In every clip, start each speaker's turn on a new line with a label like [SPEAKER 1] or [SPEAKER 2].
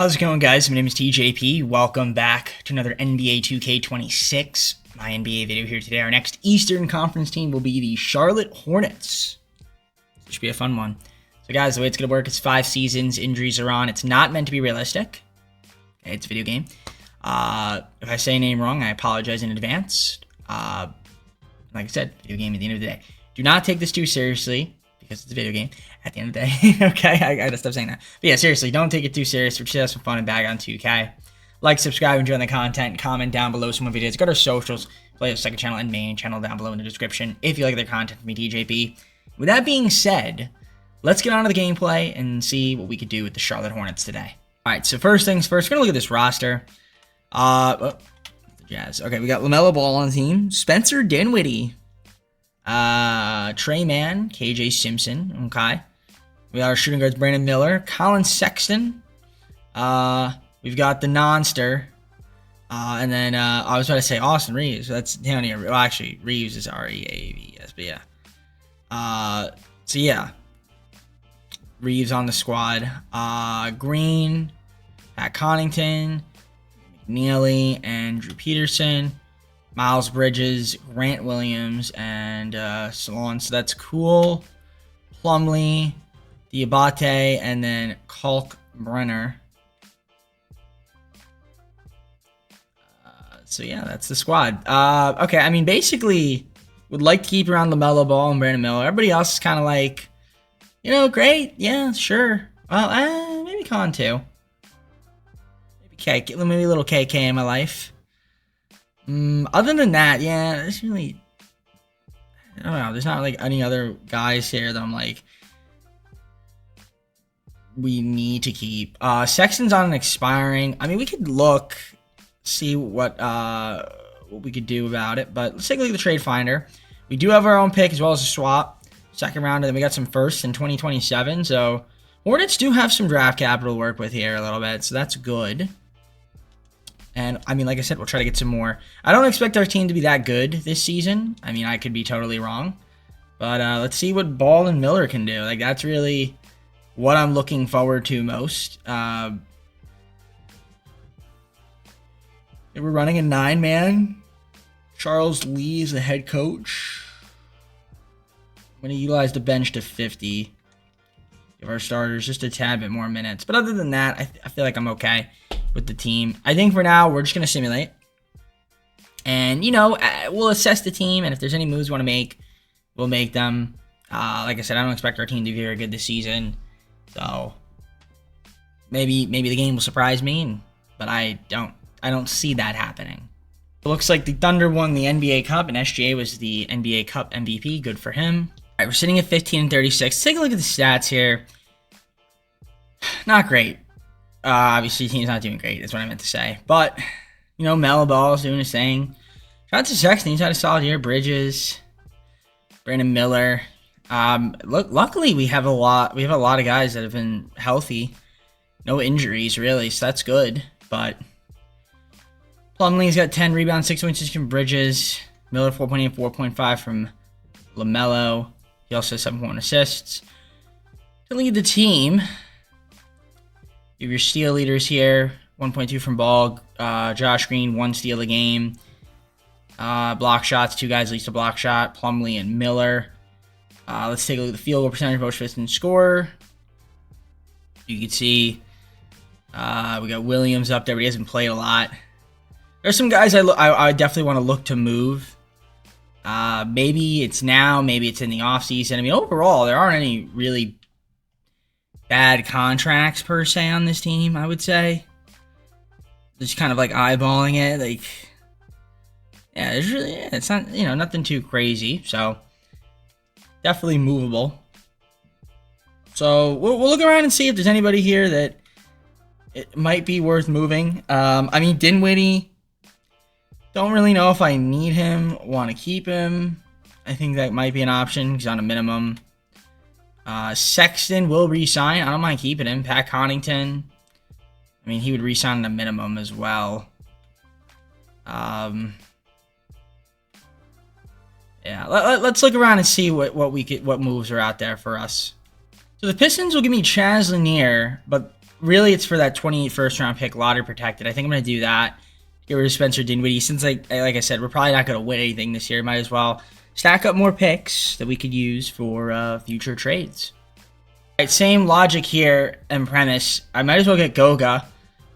[SPEAKER 1] How's it going, guys? My name is TJP. Welcome back to another NBA 2K26 MyNBA video here today. Our next Eastern Conference team will be the Charlotte Hornets. This should be a fun one. So, guys, the way it's going to work is 5 seasons. Injuries are on. It's not meant to be realistic. Okay, it's a video game. If I say a name wrong, I apologize in advance. Like I said, video game at the end of the day. Do not take this too seriously, because it's a video game at the end of the day. Okay, I gotta stop saying that. But yeah, seriously, don't take it too serious. We're just have some fun and bag on 2K. Like, subscribe, enjoy the content, comment down below some more videos. Go to our socials, play the second channel and main channel down below in the description if you like their content from me, TJP. With that being said, let's get on to the gameplay and see what we could do with the Charlotte Hornets today. Alright, so first things first, we're gonna look at this roster. The Jazz. Okay, we got LaMelo Ball on the team. Spencer Dinwiddie. Trey Mann, KJ Simpson, okay. We got our shooting guards, Brandon Miller, Colin Sexton. We've got the Nonster. And then, I was about to say Austin Reeves. That's down here. Well, actually, Reeves is R-E-A-V-S, but yeah. So yeah. Reeves on the squad. Green, Pat Connaughton, McNeely, and Drew Peterson. Miles Bridges, Grant Williams, and Salon. So that's cool. Plumlee, Diabate, and then Kalkbrenner. So yeah, that's the squad. Okay, I mean, basically, would like to keep around LaMelo Ball and Brandon Miller. Everybody else is kind of like, you know, great, yeah, sure. Well, maybe Con too. Maybe KK, maybe a little KK in my life. Other than that, yeah, there's really, I don't know, there's not like any other guys here that I'm like, we need to keep. Sexton's on an expiring. I mean, we could look, see what we could do about it, but let's take a look at the trade finder. We do have our own pick as well as a swap, second round, and then we got some firsts in 2027, so Hornets do have some draft capital to work with here a little bit, so that's good. And, I mean, like I said, we'll try to get some more. I don't expect our team to be that good this season. I mean, I could be totally wrong. But let's see what Ball and Miller can do. Like, that's really what I'm looking forward to most. We're running a 9-man. Charles Lee is the head coach. I'm going to utilize the bench to 50. Give our starters just a tad bit more minutes. But other than that, I feel like I'm okay with the team. I think for now, we're just going to simulate. And, you know, we'll assess the team. And if there's any moves we want to make, we'll make them. Like I said, I don't expect our team to be very good this season. So, maybe the game will surprise me. But I don't see that happening. It looks like the Thunder won the NBA Cup. And SGA was the NBA Cup MVP. Good for him. All right, we're sitting at 15 and 36. Take a look at the stats here. Not great. Obviously, the team's not doing great. That's what I meant to say. But, you know, Melo Ball's doing his thing. Shout out to Sexton. He's had a solid year. Bridges, Brandon Miller. Luckily, we have a lot of guys that have been healthy. No injuries, really, so that's good. But Plumlee's got 10 rebounds, 6.6 from Bridges. Miller, 4.8, 4.5 from LaMelo. He also has 7.1 assists. To lead the team, you have your steal leaders here. 1.2 from Ball. Josh Green, 1 steal a game. Block shots, 2 guys least a block shot. Plumlee and Miller. Let's take a look at the field goal percentage, most fifth and scorer. You can see we got Williams up there, but he hasn't played a lot. There's some guys I definitely want to look to move. Maybe it's now, maybe it's in the offseason. I mean, overall, there aren't any really bad contracts per se on this team, I would say. Just kind of like eyeballing it, like, yeah, there's really, yeah, it's not, you know, nothing too crazy, so definitely movable. So we'll look around and see if there's anybody here that it might be worth moving. I mean, Dinwiddie, don't really know if I need him, want to keep him. I think that might be an option. He's on a minimum. Sexton will re-sign. I don't mind keeping him. Pat Connaughton, I mean, he would re-sign on a minimum as well. Yeah, let's look around and see what moves are out there for us. So the Pistons will give me Chaz Lanier, but really, it's for that 28 first-round pick, lottery protected. I think I'm going to do that. Get rid of Spencer Dinwiddie. Since, like I said, we're probably not going to win anything this year. Might as well stack up more picks that we could use for future trades. All right, same logic here and premise. I might as well get Goga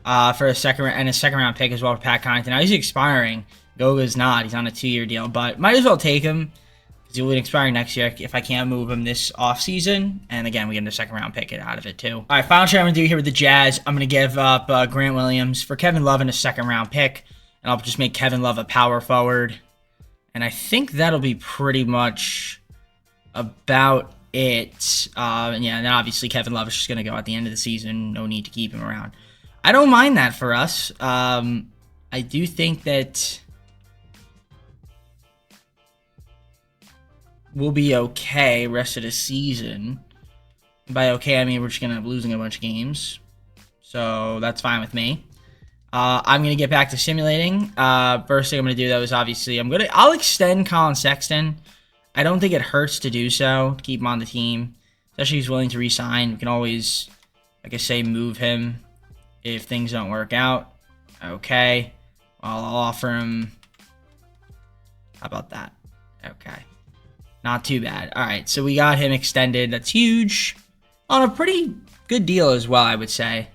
[SPEAKER 1] for a second round pick as well for Pat Connaughton. Now he's expiring. Goga's not. He's on a 2-year deal, but might as well take him because he will be expiring next year if I can't move him this offseason. And again, we get a second round pick out of it too. All right, final trade I'm going to do here with the Jazz. I'm going to give up Grant Williams for Kevin Love and a second round pick, and I'll just make Kevin Love a power forward. And I think that'll be pretty much about it. And yeah, and then obviously Kevin Love is just going to go at the end of the season. No need to keep him around. I don't mind that for us. I do think that we'll be okay rest of the season. By okay, I mean we're just going to end up losing a bunch of games. So that's fine with me. I'm going to get back to simulating. First thing I'm going to do, though, is obviously I'll extend Colin Sexton. I don't think it hurts to do so, to keep him on the team. Especially if he's willing to re-sign. We can always, like I say, move him if things don't work out. Okay. Well, I'll offer him. How about that? Okay. Not too bad. All right, so we got him extended. That's huge. On a pretty good deal as well, I would say.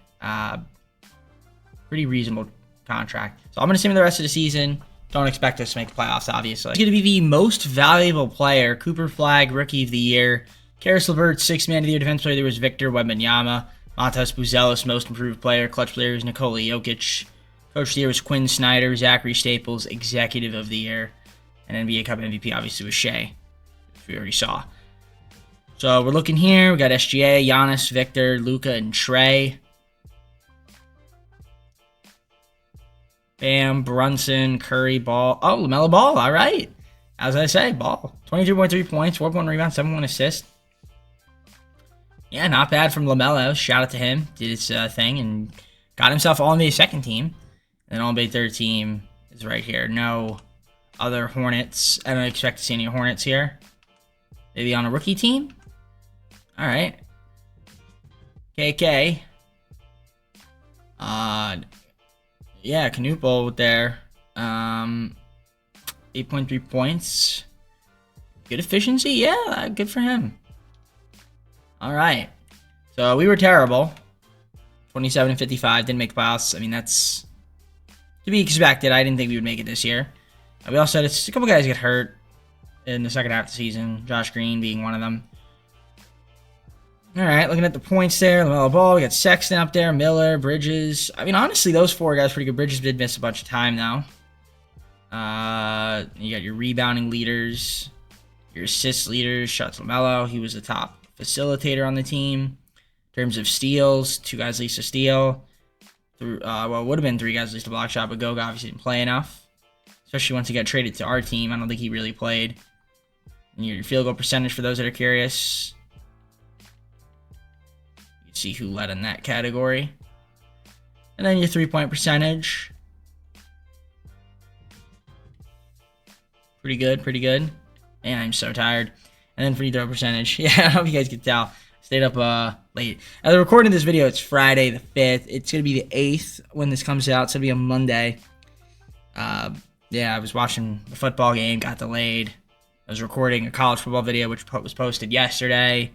[SPEAKER 1] Pretty reasonable contract. So I'm going to simulate the rest of the season. Don't expect us to make the playoffs, obviously. He's going to be the most valuable player. Cooper Flag, Rookie of the Year. Karis LeVert, Sixth Man of the Year. Defense Player of the Year was Victor Wembanyama. Montas Buzelis, Most Improved Player. Clutch Player was Nikola Jokic. Coach of the Year was Quinn Snyder. Zachary Staples, Executive of the Year. And NBA Cup MVP, obviously, was Shea, which we already saw. So we're looking here. We got SGA, Giannis, Victor, Luka, and Trey. Bam, Brunson, Curry, Ball. Oh, LaMelo Ball. All right. As I say, Ball. 22.3 points, 4.1 rebounds, 7.1 assists. Yeah, not bad from LaMelo. Shout out to him. Did his thing and got himself All-NBA second team. And All-NBA third team is right here. No other Hornets. I don't expect to see any Hornets here. Maybe on a rookie team? All right. KK. Yeah, Canute Bowl there. 8.3 points. Good efficiency? Yeah, good for him. All right. So we were terrible. 27-55. Didn't make the playoffs. I mean, that's to be expected. I didn't think we would make it this year. We also had a couple guys get hurt in the second half of the season. Josh Green being one of them. All right, looking at the points there. LaMelo Ball. We got Sexton up there. Miller, Bridges. I mean, honestly, those four guys pretty good. Bridges did miss a bunch of time, though. You got your rebounding leaders. Your assist leaders. Shout out to LaMelo. He was the top facilitator on the team. In terms of steals, 2 guys least a steal. Well, it would have been 3 guys least a block shot, but Goga obviously didn't play enough. Especially once he got traded to our team. I don't think he really played. And your field goal percentage for those that are curious. You can see who led in that category. And then your 3-point percentage. Pretty good, pretty good. And I'm so tired. And then free throw percentage. Yeah, I hope you guys can tell. Stayed up late. As I'm recording this video, it's Friday the 5th. It's going to be the 8th when this comes out. It's going to be on Monday. Yeah, I was watching the football game, got delayed. I was recording a college football video, which was posted yesterday.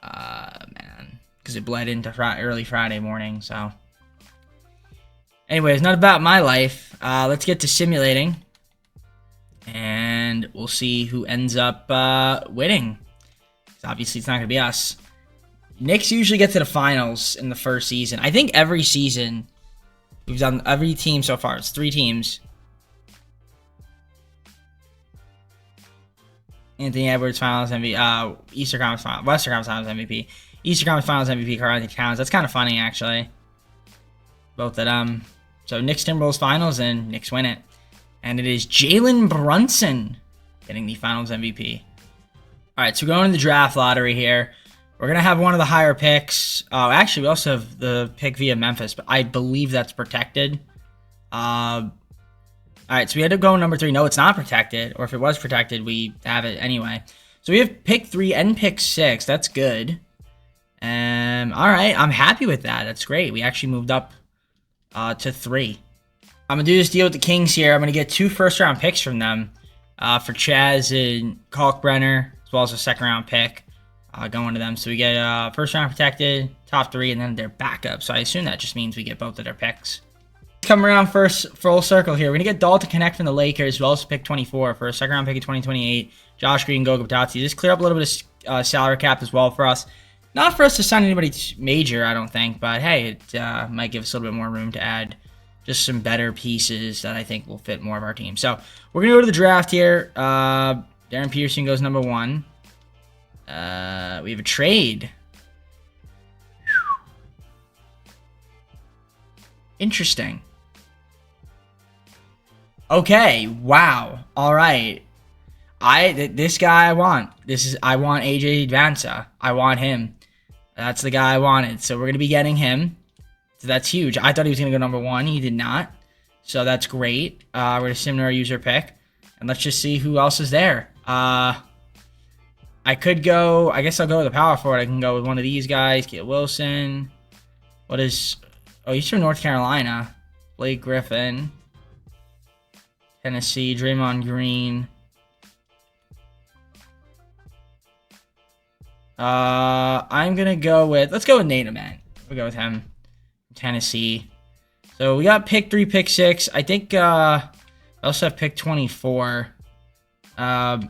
[SPEAKER 1] Man, because it bled into early Friday morning, so. Anyways, not about my life. Let's get to simulating. And we'll see who ends up winning. Obviously, it's not going to be us. Knicks usually get to the finals in the first season. I think every season, we've done every team so far. It's 3 teams. Anthony Edwards Finals MVP. Eastern Conference Finals. Western Conference Finals MVP. Eastern Conference Finals MVP. Karl-Anthony Towns. That's kind of funny, actually. Both of them. So Knicks Timberwolves Finals, and Knicks win it. And it is Jalen Brunson getting the Finals MVP. All right, so we're going to the draft lottery here. We're going to have one of the higher picks. Actually, we also have the pick via Memphis, but I believe that's protected. All right, so we had to go number 3. No, it's not protected. Or if it was protected, we have it anyway. So we have pick 3 and pick 6. That's good. All right, I'm happy with that. That's great. We actually moved up to 3. I'm going to do this deal with the Kings here. I'm going to get 2 first-round picks from them for Chaz and Kalkbrenner, as well as a second-round pick going to them. So we get first-round protected, top 3, and then their backup. So I assume that just means we get both of their picks. Come around first full circle here. We're going to get Dalton Connect from the Lakers, as well as pick 24 for a second-round pick in 2028. Josh Green, Goga Batati. Just clear up a little bit of salary cap as well for us. Not for us to sign anybody major, I don't think, but hey, it might give us a little bit more room to add just some better pieces that I think will fit more of our team. So we're going to go to the draft here. Darren Peterson goes number 1. We have a trade. Interesting. Okay, wow. All right. This guy I want. I want AJ Advanza. I want him. That's the guy I wanted. So we're going to be getting him. So that's huge. I thought he was going to go number 1. He did not. So that's great. We're going to sim to our user pick. And let's just see who else is there. I could go... I guess I'll go with the power forward. I can go with one of these guys. Get Wilson. What is... Oh, he's from North Carolina. Blake Griffin. Tennessee. Draymond Green. I'm going to go with... Let's go with Nate Ament. We'll go with him. Tennessee. So we got pick 3, pick 6. I think I also have pick 24. I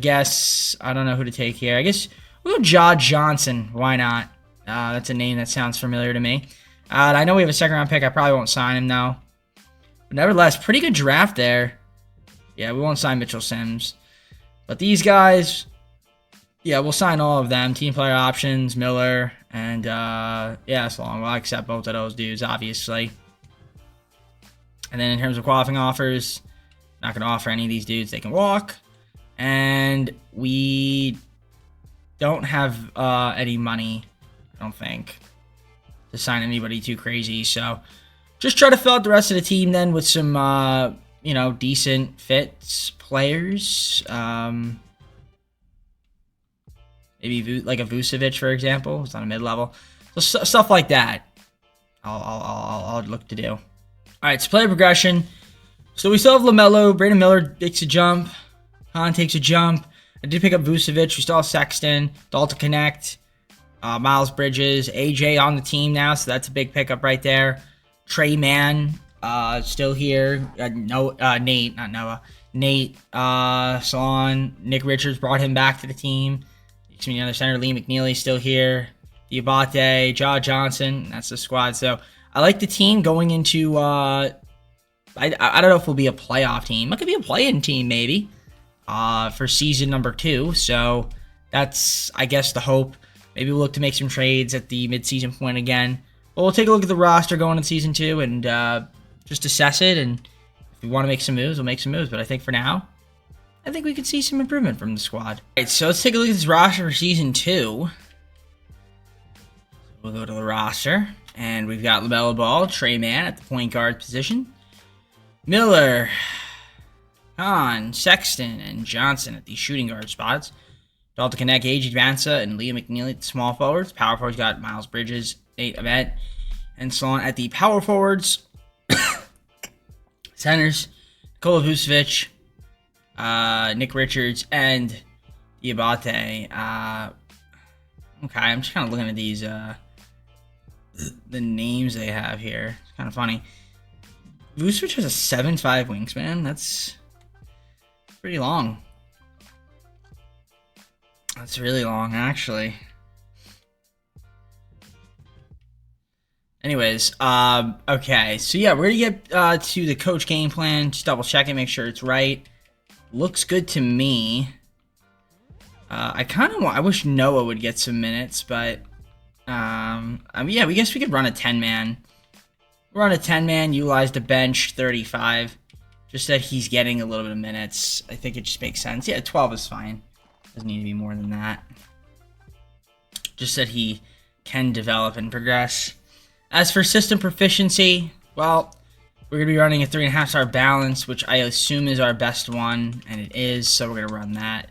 [SPEAKER 1] guess... I don't know who to take here. I guess we'll go Ja Johnson. Why not? That's a name that sounds familiar to me. I know we have a second-round pick. I probably won't sign him, though. But nevertheless, pretty good draft there. Yeah, we won't sign Mitchell Sims. But these guys... Yeah, we'll sign all of them. Team player options, Miller, and yeah, so long. We'll accept both of those dudes, obviously. And then in terms of qualifying offers, not going to offer any of these dudes. They can walk. And we don't have any money, I don't think, to sign anybody too crazy. So just try to fill out the rest of the team then with some, you know, decent fits players. Maybe like a Vucevic, for example. It's on a mid-level. So stuff like that I'll look to do. All right, so player progression. So we still have LaMelo. Brandon Miller takes a jump. Khan takes a jump. I did pick up Vucevic. We still have Sexton. Dalton Connect. Miles Bridges. AJ on the team now, so that's a big pickup right there. Trey Mann still here. Nate, not Noah. Nate Salon. Nick Richards brought him back to the team. The other center, Lee McNeely, still here. Diabate, Ja Johnson, that's the squad. So I like the team going into, I don't know if we'll be a playoff team. It could be a play-in team, maybe, for season number 2. So that's, I guess, the hope. Maybe we'll look to make some trades at the mid-season point again. But we'll take a look at the roster going into season 2 and just assess it. And if we want to make some moves, we'll make some moves. But I think for now, I think we could see some improvement from the squad. All right, so let's take a look at this roster for Season 2. We'll go to the roster, and we've got LaMelo Ball, Trey Mann at the point guard position, Miller, Khan, Sexton, and Johnson at the shooting guard spots, Dalton Connect, AJ Advanza, and Liam McNeely at the small forwards. Power forwards got Miles Bridges, Nate Ament, and so on at the power forwards. Centers, Nikola Vucevic, Nick Richards, and Diabate. Okay, I'm just kind of looking at these, the names they have here. It's kind of funny. Vucevic has a 7'5" wingspan. That's pretty long. That's really long, actually. Anyways, okay. So, yeah, we're going to get to the coach game plan. Just double check it, make sure it's right. Looks good to me. I wish Noah would get some minutes, but I mean, yeah, we guess we could run a 10-man. Run a 10-man, utilize the bench 35. Just that he's getting a little bit of minutes. I think it just makes sense. Yeah, 12 is fine. Doesn't need to be more than that. Just that he can develop and progress. As for system proficiency, well, we're going to be running a 3.5-star balance, which I assume is our best one, and it is, so we're going to run that.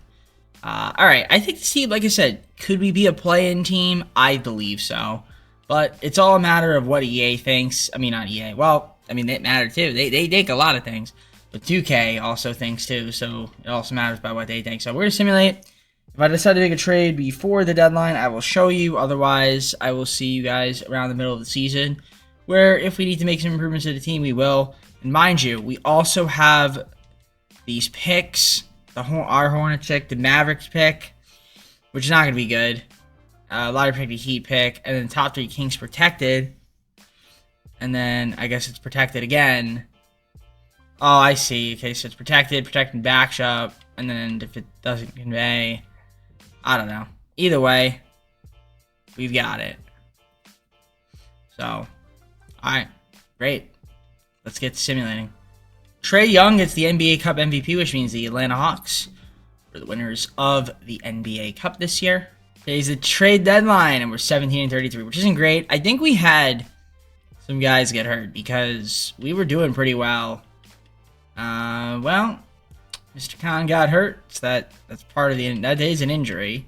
[SPEAKER 1] All right, I think this team, like I said, could we be a play-in team? I believe so. But it's all a matter of what EA thinks. I mean, not EA. Well, I mean, they matter too. They think a lot of things. But 2K also thinks too, so it also matters by what they think. So we're going to simulate. If I decide to make a trade before the deadline, I will show you. Otherwise, I will see you guys around the middle of the season, where if we need to make some improvements to the team, we will. And mind you, we also have these picks. Our Hornets pick, the Mavericks pick, which is not going to be good. Lottery pick, the Heat pick, and then top 3 Kings protected. And then I guess it's protected again. Oh, I see. Okay, so it's protected backs up, and then if it doesn't convey, I don't know. Either way, we've got it. So, alright, great. Let's get to simulating. Trae Young gets the NBA Cup MVP, which means the Atlanta Hawks are the winners of the NBA Cup this year. Today's the trade deadline, and we're 17-33, which isn't great. I think we had some guys get hurt because we were doing pretty well. Well, Mr. Khan got hurt, so that's part of that is an injury.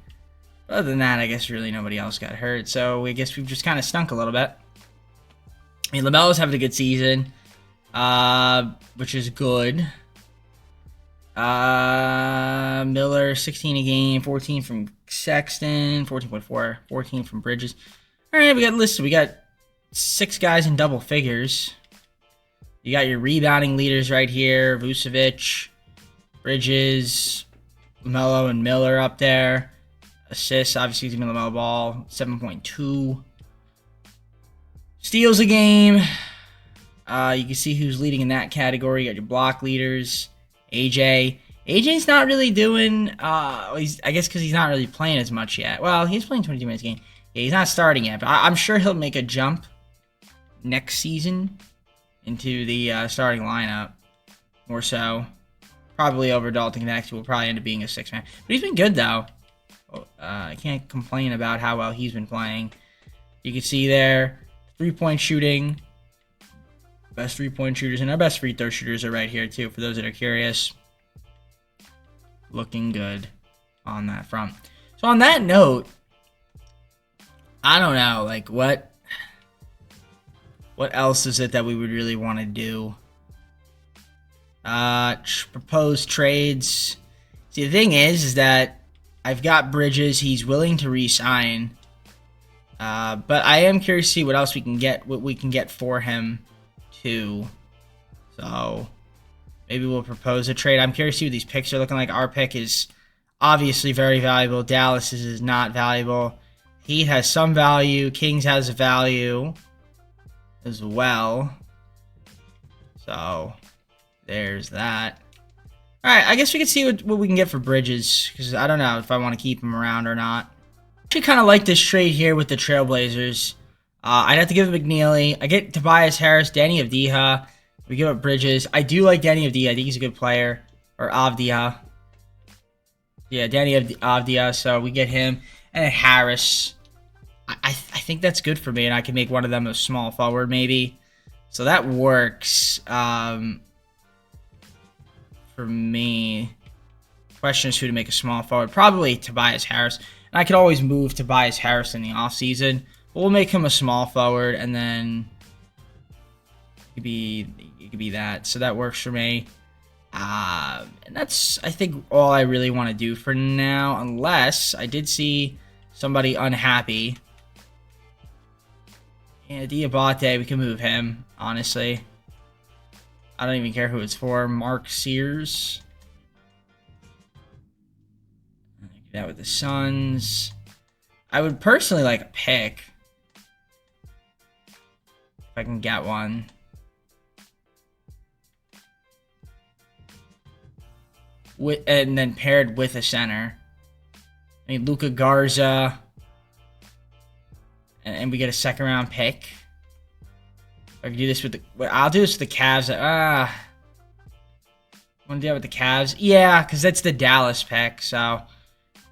[SPEAKER 1] Other than that, I guess really nobody else got hurt, so I guess we've just kind of stunk a little bit. I mean, LaMelo's having a good season, which is good. Miller, 16 a game, 14 from Sexton, 14.4, 14 from Bridges. All right, we got listed. We got 6 guys in double figures. You got your rebounding leaders right here: Vucevic, Bridges, LaMelo, and Miller up there. Assists, obviously, he's going to LaMelo Ball, 7.2. Steals a game. You can see who's leading in that category. You got your block leaders. AJ. AJ's not really doing, I guess because he's not really playing as much yet. Well, he's playing 22 minutes a game. Yeah, he's not starting yet, but I'm sure he'll make a jump next season into the starting lineup. More so. Probably over Dalton Connect, who will probably end up being a 6-man. But he's been good, though. I can't complain about how well he's been playing. You can see there, 3-point shooting. Best 3-point shooters, and our best free throw shooters are right here, too, for those that are curious. Looking good on that front. So on that note, I don't know, like, what else is it that we would really want to do? Propose trades. See, the thing is that I've got Bridges. He's willing to re-sign. But I am curious to see what else we can get, what we can get for him, too. So, maybe we'll propose a trade. I'm curious to see what these picks are looking like. Our pick is obviously very valuable. Dallas's is not valuable. Heat has some value. Kings has value as well. So, there's that. Alright, I guess we can see what we can get for Bridges, because I don't know if I want to keep him around or not. I actually kind of like this trade here with the Trailblazers. I'd have to give it McNeely. I get Tobias Harris, Danny Avdija. We give up Bridges. I do like Danny Avdija. I think he's a good player. Or Avdija. Yeah, Danny Avdija. So we get him. And then Harris. I think that's good for me, and I can make one of them a small forward, maybe. So that works. For me, question is who to make a small forward. Probably Tobias Harris. And I could always move Tobias Harris in the offseason. But we'll make him a small forward, and then it could be that. So that works for me. And that's, I think, all I really want to do for now. Unless I did see somebody unhappy. Yeah, Diabate, we can move him, honestly. I don't even care who it's for. Mark Sears. That with the Suns. I would personally like a pick. If I can get one. And then paired with a center. I mean, Luka Garza. And we get a second round pick. I can do this with I'll do this with the Cavs. Want to do that with the Cavs? Yeah, because that's the Dallas pick, so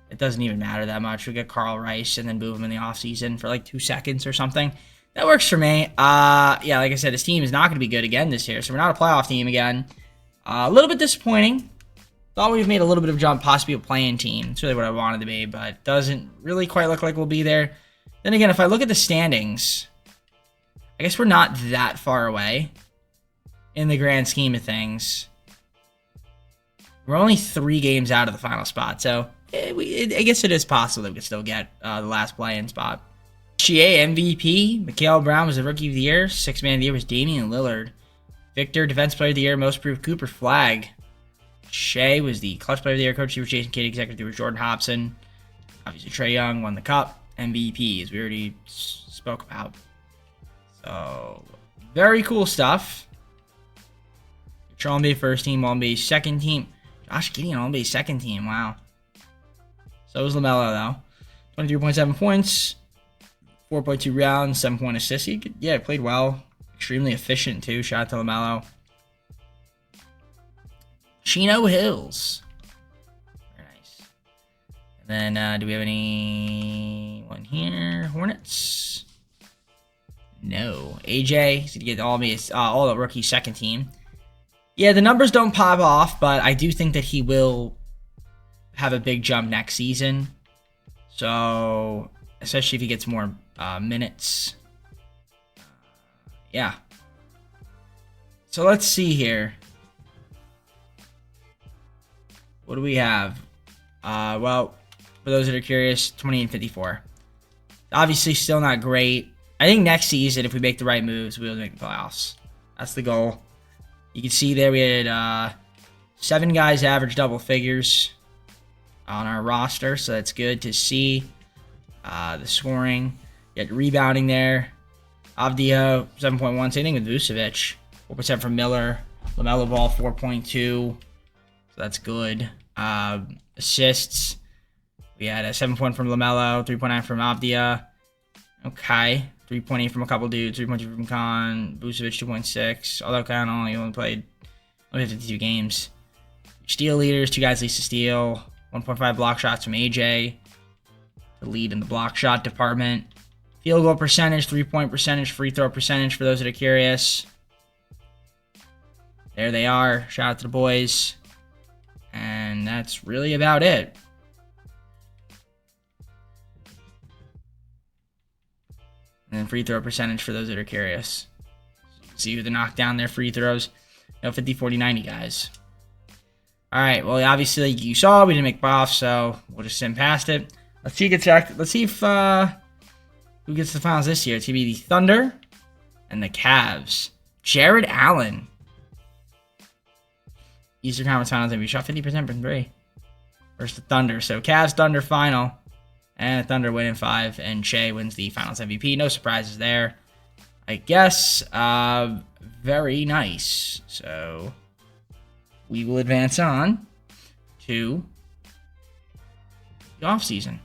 [SPEAKER 1] it doesn't even matter that much. We get Carl Rice and then move him in the offseason for like 2 seconds or something. That works for me. Yeah, like I said, this team is not going to be good again this year, so we're not a playoff team again. A little bit disappointing. Thought we've made a little bit of a jump, possibly a playing team. It's really what I wanted to be, but doesn't really quite look like we'll be there. Then again, if I look at the standings, I guess we're not that far away in the grand scheme of things. We're only 3 games out of the final spot, so I guess it is possible that we could still get the last play-in spot. GA MVP, Mikhail Brown was the Rookie of the Year. 6th Man of the Year was Damian Lillard. Victor, Defense Player of the Year, Most Improved Cooper Flag. Shea was the Clutch Player of the Year. Coach was Jason Kidd, Executive was Jordan Hobson. Obviously, Trae Young won the Cup. MVP, as we already spoke about. So, very cool stuff. All-NBA first team, All-NBA second team. Josh Giddey on All-NBA second team, wow. So was LaMelo, though. 23.7 points, 4.2 rounds, 7-point assists. He played well. Extremely efficient, too. Shout out to LaMelo. Chino Hills. Very nice. And then, do we have anyone here? Hornets? No. AJ, he's going to get all the rookie second team. Yeah, the numbers don't pop off, but I do think that he will have a big jump next season. So, especially if he gets more minutes. Yeah. So let's see here. What do we have? Well, for those that are curious, 28-54. Obviously, still not great. I think next season, if we make the right moves, we'll make the playoffs. That's the goal. You can see there we had 7 guys average double figures on our roster, so that's good to see. The scoring, you had rebounding there. Avdija, 7.1. Same thing with Vucevic. 4% from Miller. LaMelo Ball, 4.2. So that's good. Assists, we had a 7 from LaMelo, 3.9 from Avdija. Okay. 3.8 from a couple dudes, 3.2 from Khan, Vucevic 2.6. Although Khan only played 52 games. Steal leaders, 2 guys least to steal. 1.5 block shots from AJ. The lead in the block shot department. Field goal percentage, 3-point percentage, free throw percentage for those that are curious. There they are. Shout out to the boys. And that's really about it. And then free throw percentage for those that are curious. See who the knockdown their free throws. 50, 40, 90 guys. Alright, well, obviously, like you saw, we didn't make playoffs, so we'll just send past it. Let's see if who gets the finals this year. It's going to be the Thunder and the Cavs. Jared Allen. Eastern Conference Finals MVP. Shot 50% from 3. Versus the Thunder. So, Cavs, Thunder final. And the Thunder win in 5. And Shea wins the Finals MVP. No surprises there. I guess. Very nice. So, we will advance on to the offseason.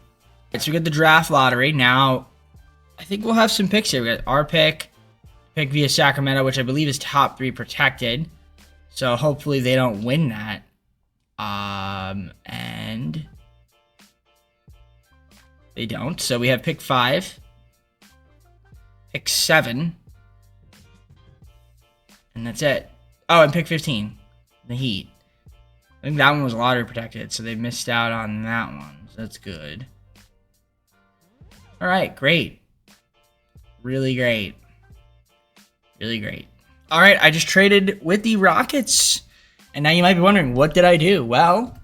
[SPEAKER 1] So, we get the draft lottery. Now, I think we'll have some picks here. We got our pick via Sacramento, which I believe is top 3 protected. So, hopefully, they don't win that. And they don't. So we have pick 5, pick 7, and that's it. Oh, and pick 15, the Heat. I think that one was lottery protected, so they missed out on that one. So that's good. All right, great. Really great. Really great. All right, I just traded with the Rockets. And now you might be wondering, what did I do? Well,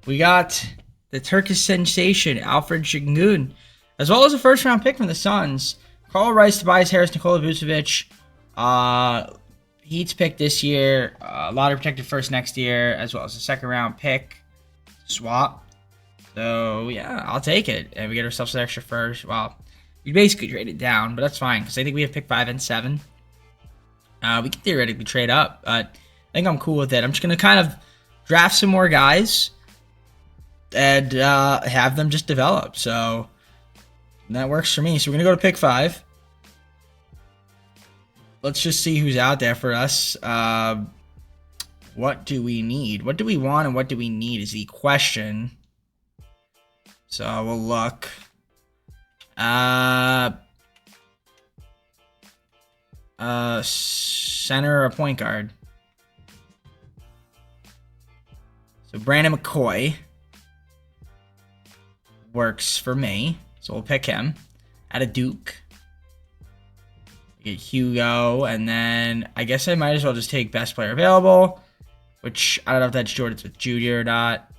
[SPEAKER 1] we got the Turkish sensation, Alfred Şengün, as well as a first-round pick from the Suns. Carl Rice, Tobias Harris, Nikola Vucevic. Heat's pick this year. Lottery protected first next year, as well as a second-round pick swap. So, yeah, I'll take it. And we get ourselves an extra first. Well, we basically traded down, but that's fine, because I think we have pick 5 and 7. We can theoretically trade up, but I think I'm cool with it. I'm just going to kind of draft some more guys and have them just develop. So that works for me. So we're going to go to pick 5. Let's just see who's out there for us. What do we need? What do we want and what do we need is the question. So we'll look. Center or point guard? So So Brandon McCoy works for me. So we'll pick him. At a Duke. Get Hugo, and then I guess I might as well just take best player available, which I don't know if that's Jordan Smith Jr. or not.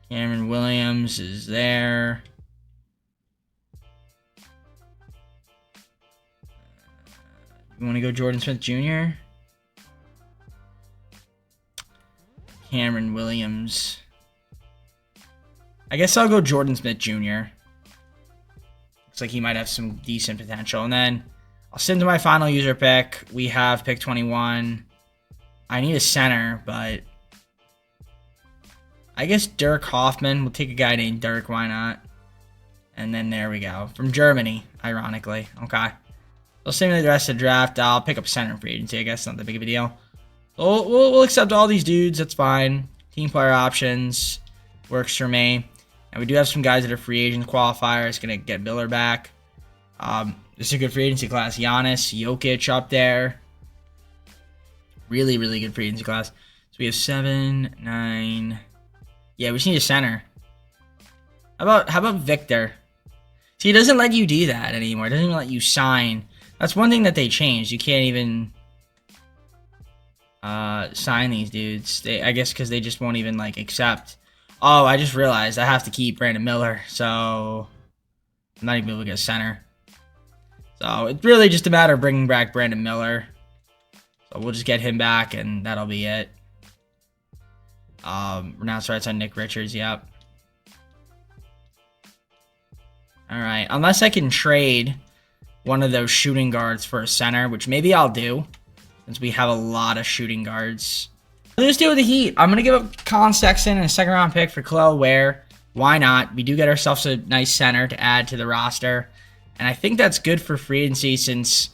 [SPEAKER 1] Cameron Williams is there. You want to go Jordan Smith Jr.? Cameron Williams. I guess I'll go Jordan Smith Jr. Looks like he might have some decent potential. And then I'll send to my final user pick. We have pick 21. I need a center, but I guess Dirk Hoffman. We'll take a guy named Dirk. Why not? And then there we go. From Germany, ironically. Okay. So simulate the rest of the draft. I'll pick up center free agency. I guess not that big of a deal. So we'll accept all these dudes. That's fine. Team player options works for me. And we do have some guys that are free agent qualifiers. Going to get Miller back. This is a good free agency class. Giannis, Jokic up there. Really, really good free agency class. So we have 7, 9. Yeah, we just need a center. How about Victor? See, it doesn't let you do that anymore. It doesn't even let you sign. That's one thing that they changed. You can't even sign these dudes. I guess because they just won't even like accept. Oh, I just realized I have to keep Brandon Miller, so I'm not even able to get a center. So it's really just a matter of bringing back Brandon Miller. So we'll just get him back, and that'll be it. Renounce rights on Nick Richards, yep. Alright, unless I can trade one of those shooting guards for a center, which maybe I'll do, since we have a lot of shooting guards. Let's do it with the Heat. I'm going to give up Colin Sexton and a second-round pick for Kel'el Ware. Why not? We do get ourselves a nice center to add to the roster. And I think that's good for free agency since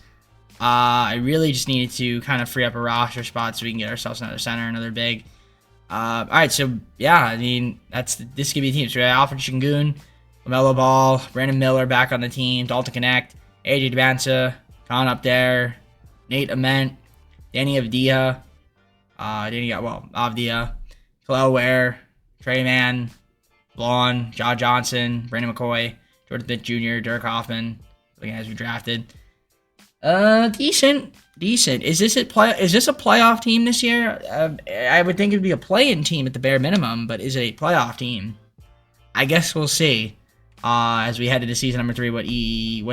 [SPEAKER 1] I really just needed to kind of free up a roster spot so we can get ourselves another center, another big. All right, so, yeah, I mean, this could be a team. So we have Alfred Şengün, LaMelo Ball, Brandon Miller back on the team, Dalton Connect, AJ Dubance, Con up there, Nate Ament, Danny Avdija. Avdija, Kel'el Ware, Trey Mann, Vaughn, Ja Johnson, Brandon McCoy, Jordan Smith Jr., Dirk Hoffman, the guys we drafted. Decent. Is this a playoff team this year? I would think it'd be a play-in team at the bare minimum, but is it a playoff team? I guess we'll see. As we head into season number 3, what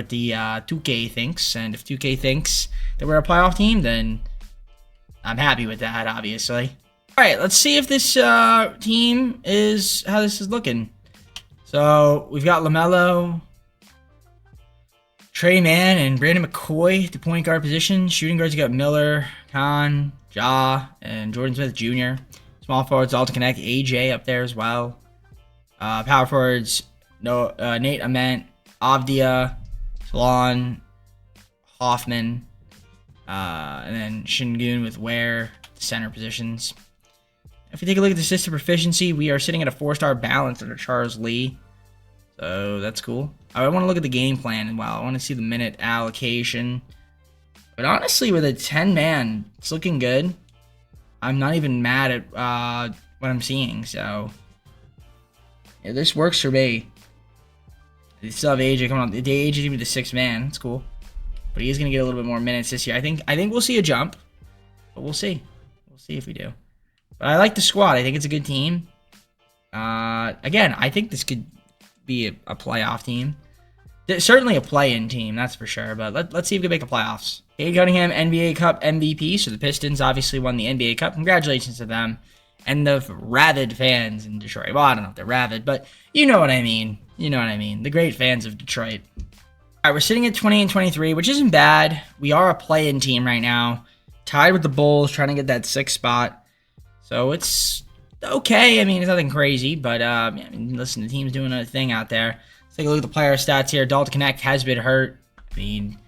[SPEAKER 1] the 2K thinks, and if 2K thinks that we're a playoff team, then I'm happy with that, obviously. All right, let's see if this team is how this is looking. So we've got LaMelo, Trey Mann, and Brandon McCoy at the point guard position. Shooting guards, you got Miller, Con, Ja, and Jordan Smith Jr. Small forwards, Dalton Connect, AJ up there as well. Power forwards, Nate Ament, Avdija, Salon, Hoffman. And then Şengün with Ware, center positions. If we take a look at the assistant proficiency, we are sitting at a 4-star balance under Charles Lee. So that's cool. I want to look at the game plan as well. I want to see the minute allocation. But honestly, with a 10-man, it's looking good. I'm not even mad at what I'm seeing. So yeah, this works for me. They still have AJ coming on. The AJ is even the 6th man. It's cool. But he is going to get a little bit more minutes this year. I think we'll see a jump. But we'll see. We'll see if we do. But I like the squad. I think it's a good team. Again, I think this could be a playoff team. Certainly a play-in team, that's for sure. But let's see if we can make the playoffs. Cade Cunningham, NBA Cup MVP. So the Pistons obviously won the NBA Cup. Congratulations to them. And the rabid fans in Detroit. Well, I don't know if they're rabid, but you know what I mean. You know what I mean. The great fans of Detroit. All right, we're sitting at 20 and 23, which isn't bad. We are a play-in team right now. Tied with the Bulls, trying to get that 6th spot. So it's okay. I mean, it's nothing crazy, but I mean, listen, the team's doing a thing out there. Let's take a look at the player stats here. Dalton Connect has been hurt. I mean,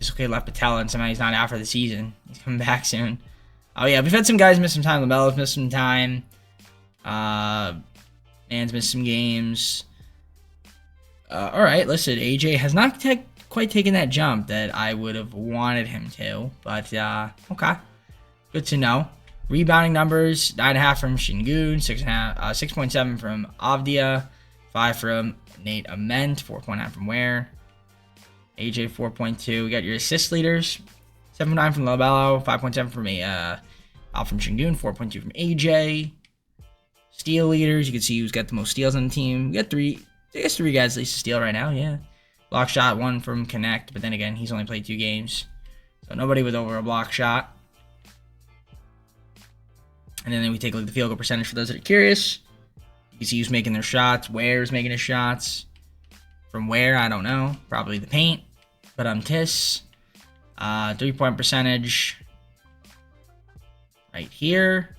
[SPEAKER 1] dislocated left patella, and somehow he's not out for the season. He's coming back soon. Oh, yeah, we've had some guys miss some time. LaMelo's missed some time. Mann's missed some games. All right, listen, AJ has not quite taken that jump that I would have wanted him to, but okay, good to know. Rebounding numbers, 9.5 from Şengün, 6.7 from Avdia, 5 from Nate Ament, 4.9 from Ware, AJ 4.2. We got your assist leaders, 7.9 from LaMelo, 5.7 from Şengün, 4.2 from AJ. Steal leaders, you can see who's got the most steals on the team. We got three guys at least to steal right now, yeah. Block shot, 1 from Connect, but then again, he's only played 2 games. So nobody with over a block shot. And then we take a look at the field goal percentage for those that are curious. You can see who's making their shots. Ware's making his shots. From where, I don't know. Probably the paint. But Tiss. 3-point percentage. Right here.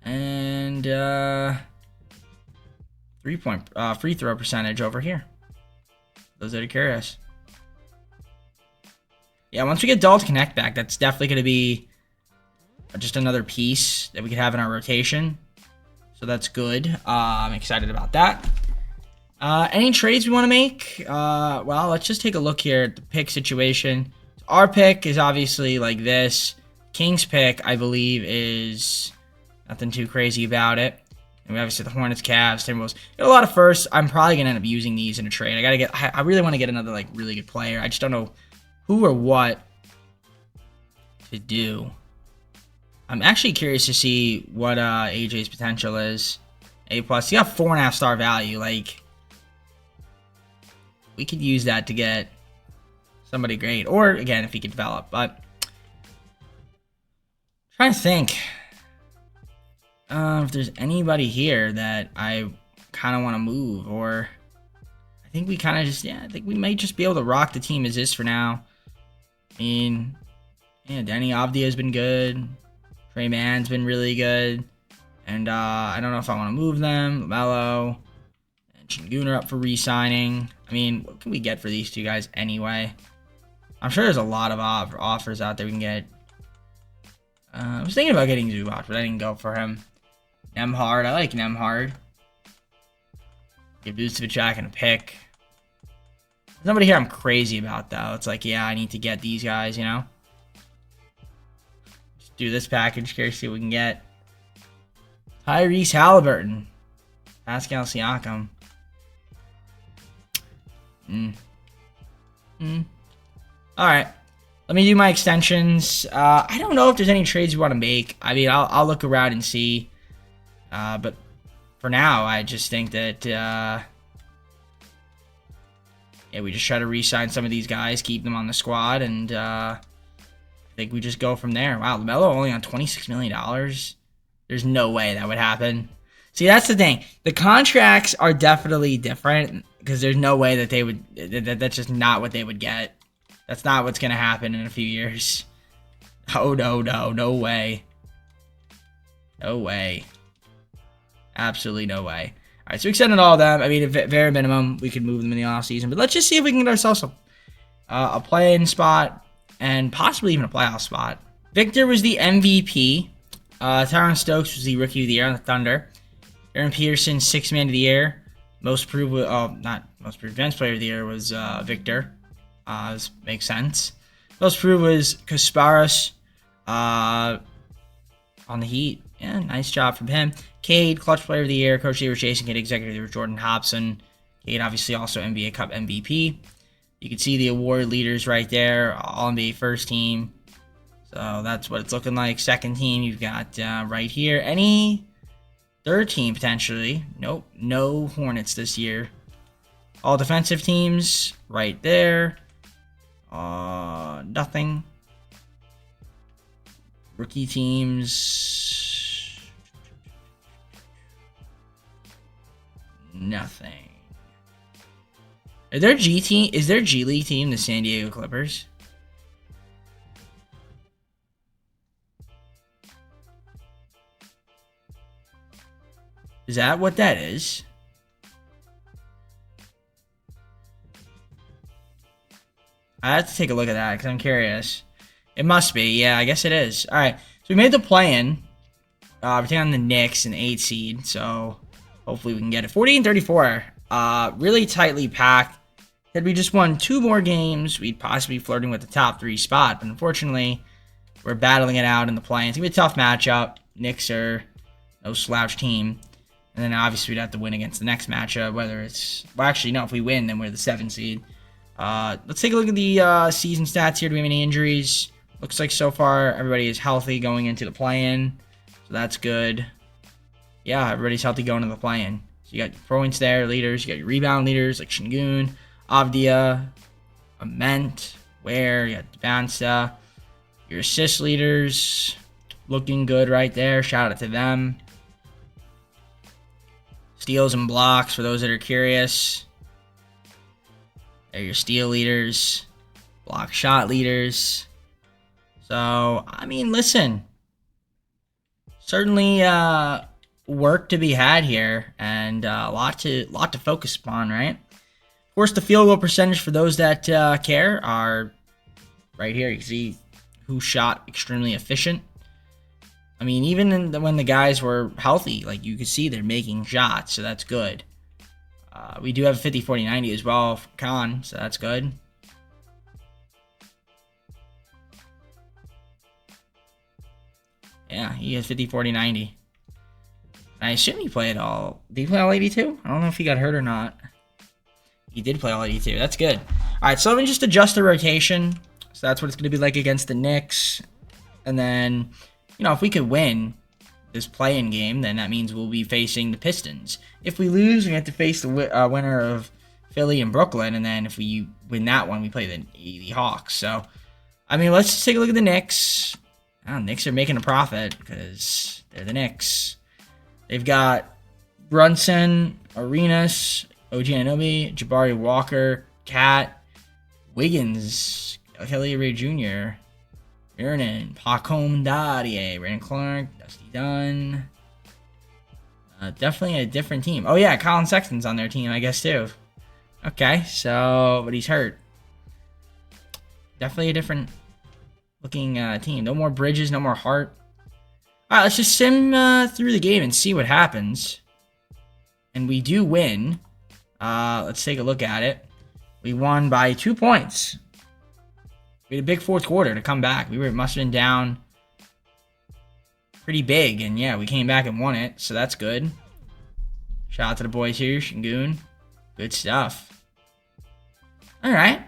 [SPEAKER 1] And free throw percentage over here. Those that are curious. Yeah, once we get Dalton Connect back, that's definitely going to be just another piece that we could have in our rotation. So that's good. I'm excited about that. Any trades we want to make? Well, let's just take a look here at the pick situation. Our pick is obviously like this. King's pick, I believe, is nothing too crazy about it. And we obviously have the Hornets, Cavs, Timberwolves. Got a lot of firsts. I'm probably gonna end up using these in a trade. I really want to get another like really good player. I just don't know who or what to do. I'm actually curious to see what AJ's potential is. A+. He got 4.5 star value. Like, we could use that to get somebody great. Or, again, if he could develop. But, trying to think if there's anybody here that I kind of want to move. Or, I think we kind of just, I think we might just be able to rock the team as is for now. I mean, yeah, Danny Avdia has been good. Trey Mann's been really good. And I don't know if I want to move them. LaMelo and Şengün are up for re-signing. I mean, what can we get for these two guys anyway? I'm sure there's a lot of offers out there we can get. I was thinking about getting Zubac, but I didn't go for him. Nembhard. I like Nembhard. Give Vucevic and a pick. There's nobody here I'm crazy about, though. It's like, yeah, I need to get these guys, you know? Do this package, curious to see what we can get. Tyrese Halliburton. Pascal Siakam. Alright. Let me do my extensions. I don't know if there's any trades you want to make. I mean, I'll look around and see. But for now, I just think that yeah, we just try to re-sign some of these guys, keep them on the squad, and I think we just go from there. Wow, LaMelo only on $26 million. There's no way that would happen. See, that's the thing. The contracts are definitely different because there's no way that they would. That's just not what they would get. That's not what's going to happen in a few years. Oh, no way. No way. Absolutely no way. All right, so we extended all of them. I mean, at very minimum, we could move them in the offseason. But let's just see if we can get ourselves a play-in spot and possibly even a playoff spot. Victor was the MVP. Tyron Stokes was the Rookie of the Year on the Thunder. Aaron Peterson, 6th Man of the Year. Most improved, not most improved, Advanced Player of the Year was Victor. This makes sense. Most improved was Kasparas on the Heat. Yeah, nice job from him. Cade, Clutch Player of the Year. Coach of the Year was Jason Kidd. Executive of the Year was Jordan Hobson. Cade, obviously, also NBA Cup MVP. You can see the award leaders right there. All NBA first team. So that's what it's looking like. Second team, you've got right here. Any third team, potentially. Nope. No Hornets this year. All defensive teams, right there. Nothing. Rookie teams. Nothing. Is their G League team the San Diego Clippers? Is that what that is? I have to take a look at that because I'm curious. It must be. Yeah, I guess it is. All right. So we made the play-in. We're taking on the Knicks, an 8 seed. So hopefully we can get it. 48-34. Really tightly packed. Had we just won 2 more games, we'd possibly be flirting with the top 3 spot. But unfortunately, we're battling it out in the play. It's going to be a tough matchup. Knicks are no slouch team. And then obviously we'd have to win against the next matchup, whether it's... Well, actually, no, if we win, then we're the 7th seed. Let's take a look at the season stats here. Do we have any injuries? Looks like so far everybody is healthy going into the play-in. So that's good. Yeah, everybody's healthy going into the play-in. So you got your points there, leaders. You got your rebound leaders like Şengün, Avdia, Ament, Ware. You got Devansa. Your assist leaders looking good right there. Shout out to them. Steals and blocks for those that are curious. They're your steal leaders, block shot leaders. So, I mean, listen. Certainly work to be had here, and a lot to focus upon, right? Of course, the field goal percentage for those that care are right here. You can see who shot extremely efficient. I mean, even when the guys were healthy, like you could see they're making shots, so that's good. We do have 50, 40, 90 as well for Khan, so that's good. Yeah, he has 50, 40, 90. I assume he played all... Did he play all 82? I don't know if he got hurt or not. He did play all 82. That's good. Alright, so let me just adjust the rotation. So that's what it's going to be like against the Knicks. And then, you know, if we could win this play-in game, then that means we'll be facing the Pistons. If we lose, we have to face the winner of Philly and Brooklyn. And then if we win that one, we play the Hawks. So, I mean, let's just take a look at the Knicks. Oh, Knicks are making a profit because they're the Knicks. They've got Brunson, Arenas, OG Anunoby, Jabari Walker, Cat, Wiggins, Kelly Ray Jr., Aaron, Pacom Dadie, Brandon Clark, Dusty Dunn. Definitely a different team. Oh, yeah, Colin Sexton's on their team, I guess, too. Okay, so, but he's hurt. Definitely a different looking team. No more Bridges, no more Hart. All right, let's just sim through the game and see what happens. And we do win. Let's take a look at it. We won by 2 points. We had a big fourth quarter to come back. We must have been down pretty big. And yeah, we came back and won it. So that's good. Shout out to the boys here. Şengün. Good stuff. All right.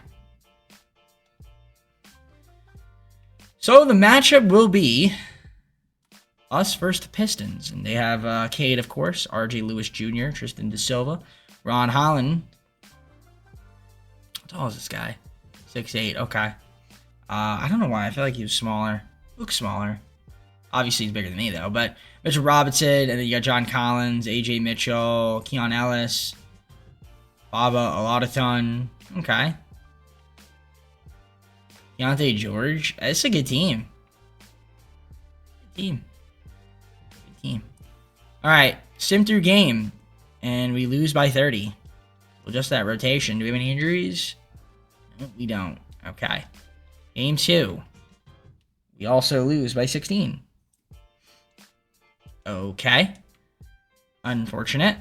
[SPEAKER 1] So the matchup will be us versus the Pistons. And they have Cade, of course. RJ Lewis Jr., Tristan Da Silva, Ron Holland. How tall is this guy? 6'8". Okay. I don't know why. I feel like he was smaller. Looks smaller. Obviously, he's bigger than me, though. But Mitchell Robinson, and then you got John Collins, AJ Mitchell, Keon Ellis, Baba Oladipo. Okay. Keontae George. It's a good team. Good team. Good team. All right. Sim through game. And we lose by 30. Well, just that rotation. Do we have any injuries? No, we don't. Okay. Game 2. We also lose by 16. Okay. Unfortunate.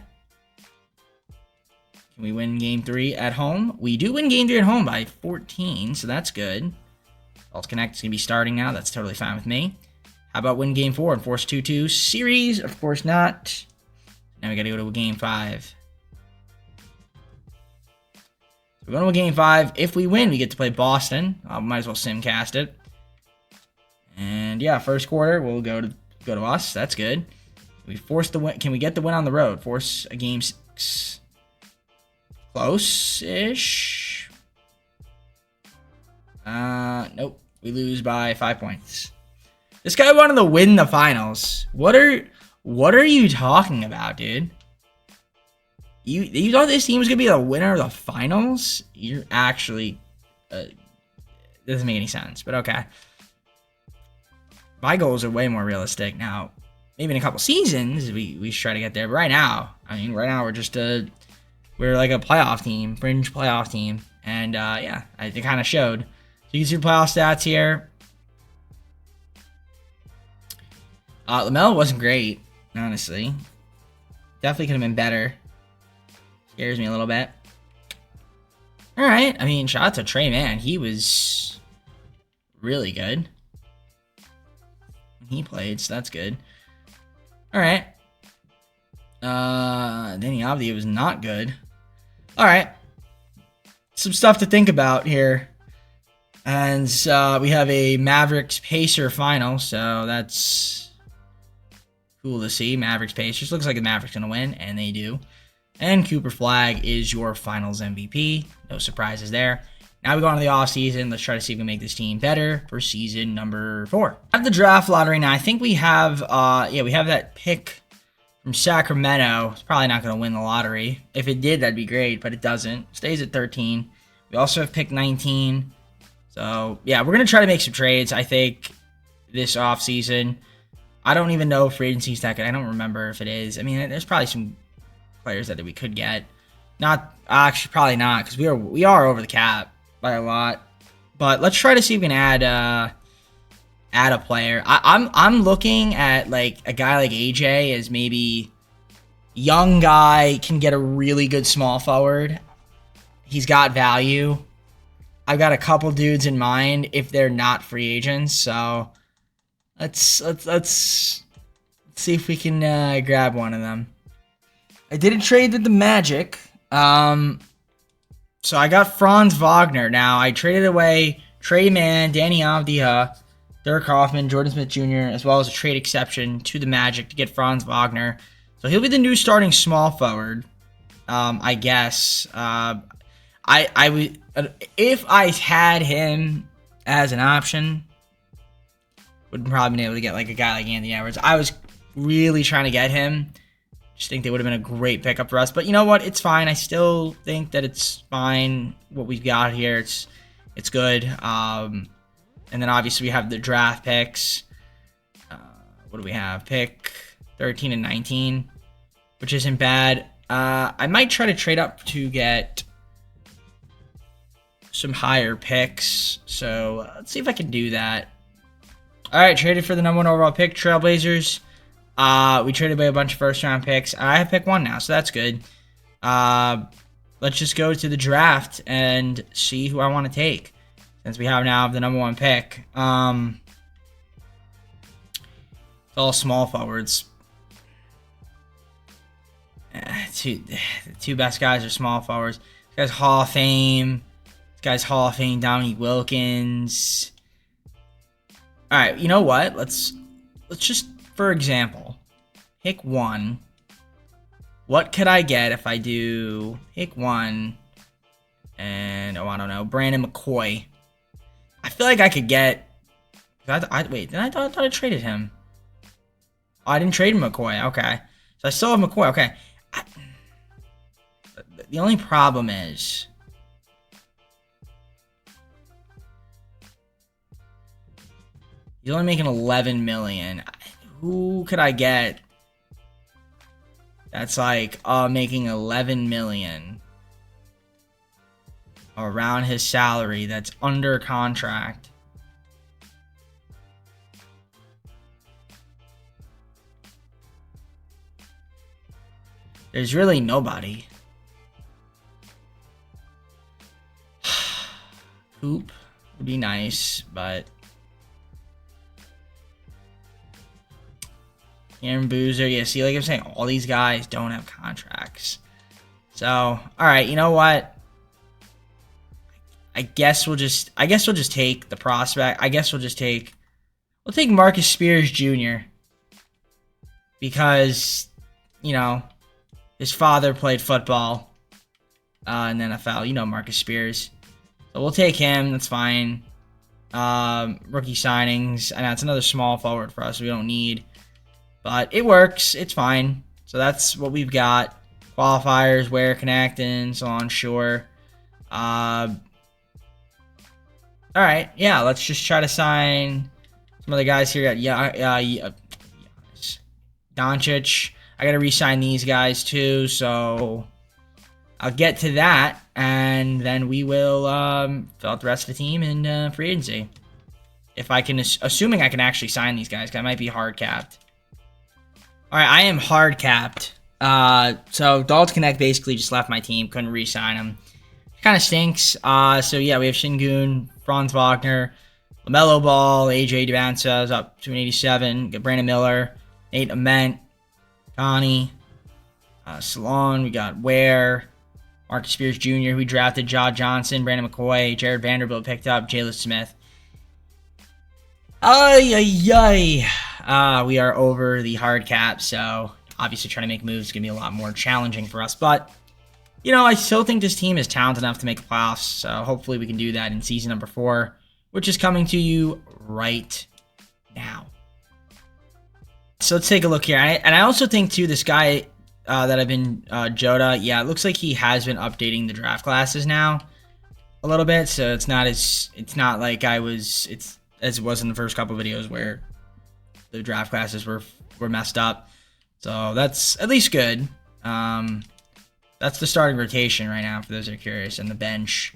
[SPEAKER 1] Can we win game 3 at home? We do win game 3 at home by 14, so that's good. Alt Connect is going to be starting now. That's totally fine with me. How about win game 4 and force 2-2 series? Of course not. Now we got to go to game 5. We're going to game 5. If we win, we get to play Boston. Might as well simcast it. And yeah, first quarter we'll go to us. That's good. We force the win. Can we get the win on the road? Force a game 6. Close-ish. Nope. We lose by 5 points. This guy wanted to win the finals. What are you talking about, dude? You thought this team was gonna be the winner of the finals? You're actually doesn't make any sense, but okay. My goals are way more realistic now. Maybe in a couple seasons we should try to get there. But right now, I mean, right now we're just we're like a playoff team, fringe playoff team, and yeah, it kind of showed. So you can see the playoff stats here. LaMelo wasn't great, honestly. Definitely could have been better. Scares me a little bit. Alright, I mean, shout out to Trey, man. He was really good. when he played, so that's good. All right. Danny Avdia was not good. All right. Some stuff to think about here. And we have a Mavericks-Pacer final, so that's cool to see. Mavericks-Pacers. Looks like the Mavericks going to win, and they do. And Cooper Flagg is your finals MVP. No surprises there. Now we go on to the offseason. Let's try to see if we can make this team better for season number 4. I have the draft lottery now. I think we have, we have that pick from Sacramento. It's probably not going to win the lottery. If it did, that'd be great, but it doesn't. Stays at 13. We also have pick 19. So, yeah, we're going to try to make some trades, I think, this offseason. I don't even know if free agency's that good. I don't remember if it is. I mean, there's probably some players that we could get. Not, actually, probably not, because we are over the cap by a lot. But let's try to see if we can add a player. I'm looking at like a guy like AJ as maybe young guy, can get a really good small forward. He's got value. I've got a couple dudes in mind if they're not free agents. So let's see if we can grab one of them. I did a trade with the Magic. So I got Franz Wagner. Now, I traded away Trey Mann, Danny Avdia, Dirk Hoffman, Jordan Smith Jr., as well as a trade exception to the Magic to get Franz Wagner. So he'll be the new starting small forward, I guess. I would, if I had him as an option, would probably been able to get like a guy like Anthony Edwards. I was really trying to get him. Just think they would have been a great pickup for us. But you know what? It's fine. I still think that it's fine what we've got here. It's good. And then obviously we have the draft picks. What do we have? Pick 13 and 19, which isn't bad. I might try to trade up to get some higher picks. So let's see if I can do that. All right, traded for the number 1 overall pick, Trailblazers. We traded away a bunch of first-round picks. I have pick 1 now, so that's good. Let's just go to the draft and see who I want to take, since we have now the number 1 pick. It's all small forwards. The two best guys are small forwards. This guy's Hall of Fame. This guy's Hall of Fame, Dominique Wilkins. All right, you know what? Let's just, for example, pick 1. What could I get if I do pick 1 and, I don't know, Brandon McCoy? I feel like I could get... wait, I thought I traded him. Oh, I didn't trade McCoy. Okay. So I still have McCoy. Okay. The only problem is... he's only making $11 million. Who could I get that's like making $11 million around his salary that's under contract? There's really nobody. Hoop would be nice, but Aaron Boozer, yeah, see, like I'm saying, all these guys don't have contracts. So, all right, you know what? I guess we'll just take the prospect. We'll take Marcus Spears Jr. because, you know, his father played football in the NFL. You know Marcus Spears. So we'll take him. That's fine. Rookie signings. I know it's another small forward for us we don't need. But it works. It's fine. So that's what we've got. Qualifiers, where connecting, so on, sure. All right. Yeah, let's just try to sign some other guys here. Doncic. I got to re-sign these guys too. So I'll get to that. And then we will fill out the rest of the team in free agency. If I can, assuming I can actually sign these guys, 'cause I might be hard capped. All right, I am hard capped. So Dalton Connect basically just left my team. Couldn't re-sign him. Kind of stinks. So yeah, we have Şengün, Franz Wagner, LaMelo Ball, AJ Devanza is up to an 87. Got Brandon Miller, Nate Ament, Connie, Salon. We got Ware, Marcus Spears Jr., who drafted Ja Johnson, Brandon McCoy, Jared Vanderbilt picked up, Jalen Smith. Ay, ay, ay. We are over the hard cap, so obviously trying to make moves is going to be a lot more challenging for us. But, you know, I still think this team is talented enough to make the playoffs, so hopefully we can do that in season number 4, which is coming to you right now. So let's take a look here. And I also think, too, this guy that I've been, Joda, yeah, it looks like he has been updating the draft classes now a little bit, so it's not like as it was in the first couple videos where the draft classes were messed up. So that's at least good. That's the starting rotation right now for those that are curious, and the bench,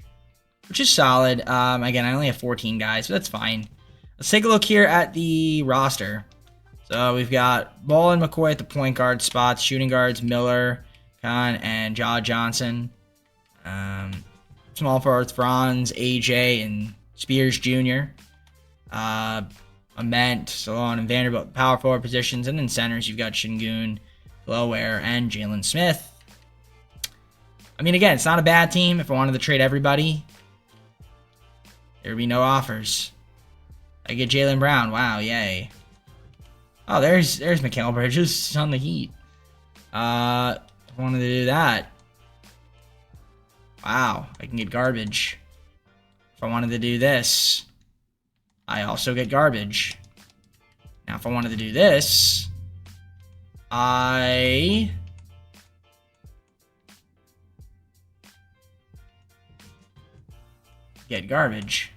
[SPEAKER 1] which is solid. Again, I only have 14 guys, so that's fine. Let's take a look here at the roster. So we've got Ball and McCoy at the point guard spots, shooting guards Miller, Khan, and Ja Johnson. Small forwards Franz, AJ, and Spears Jr. Ament, Salon, and Vanderbilt power forward positions, and then centers you've got Şengün, Gloware, and Jalen Smith. I mean, again, it's not a bad team. If I wanted to trade everybody, there would be no offers. I get Jaylen Brown. Wow, yay. Oh, there's Mikal Bridges on the Heat. I wanted to do that. Wow, I can get garbage. If I wanted to do this, I also get garbage. Now, if I wanted to do this, I get garbage.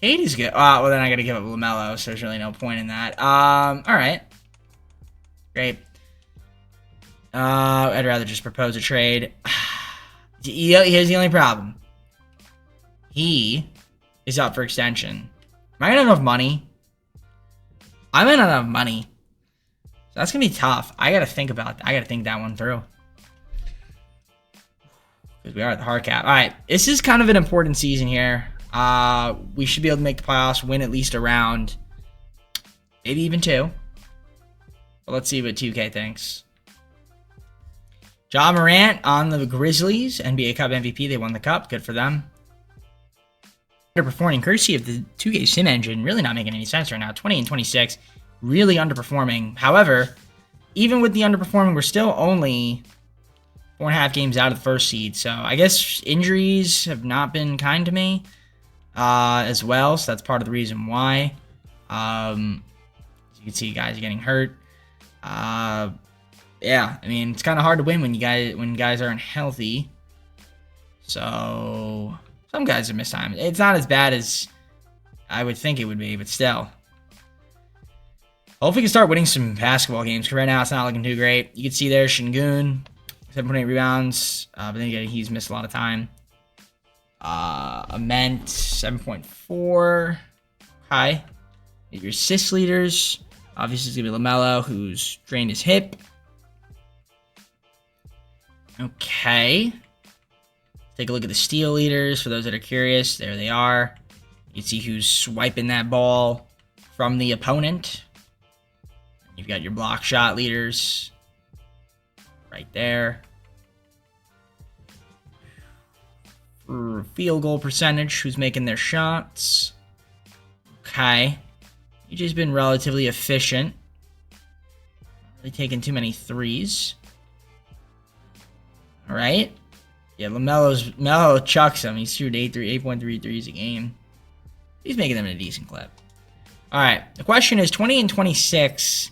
[SPEAKER 1] 8 is good. Well, then I got to give up LaMelo, so there's really no point in that. All right. Great. I'd rather just propose a trade. Here's the only problem. He is up for extension. Am I going to have enough money? I might not have money. So that's going to be tough. I got to think about that. I got to think that one through. Because we are at the hard cap. All right. This is kind of an important season here. We should be able to make the playoffs, win at least a round. Maybe even 2. But let's see what 2K thinks. Ja Morant on the Grizzlies. NBA Cup MVP. They won the cup. Good for them. Underperforming courtesy of the 2K sim engine. Really not making any sense right now. 20 and 26. Really underperforming. However, even with the underperforming, we're still only 4.5 games out of the first seed. So I guess injuries have not been kind to me as well. So that's part of the reason why. As you can see, guys are getting hurt. Yeah, I mean, it's kind of hard to win when guys aren't healthy. So some guys have missed time. It's not as bad as I would think it would be, but still. Hopefully we can start winning some basketball games, because right now it's not looking too great. You can see there, Şengün, 7.8 rebounds, but then again, he's missed a lot of time. Ament, 7.4. Hi. Your assist leaders. Obviously, it's going to be LaMelo, who's drained his hip. Okay. Take a look at the steal leaders for those that are curious. There they are. You can see who's swiping that ball from the opponent. You've got your block shot leaders right there. For field goal percentage, who's making their shots. Okay. EJ's been relatively efficient. Not really taking too many threes. All right. Yeah, Melo chucks them. He's shooting 8.3 threes a game. He's making them in a decent clip. All right. The question is 20 and 26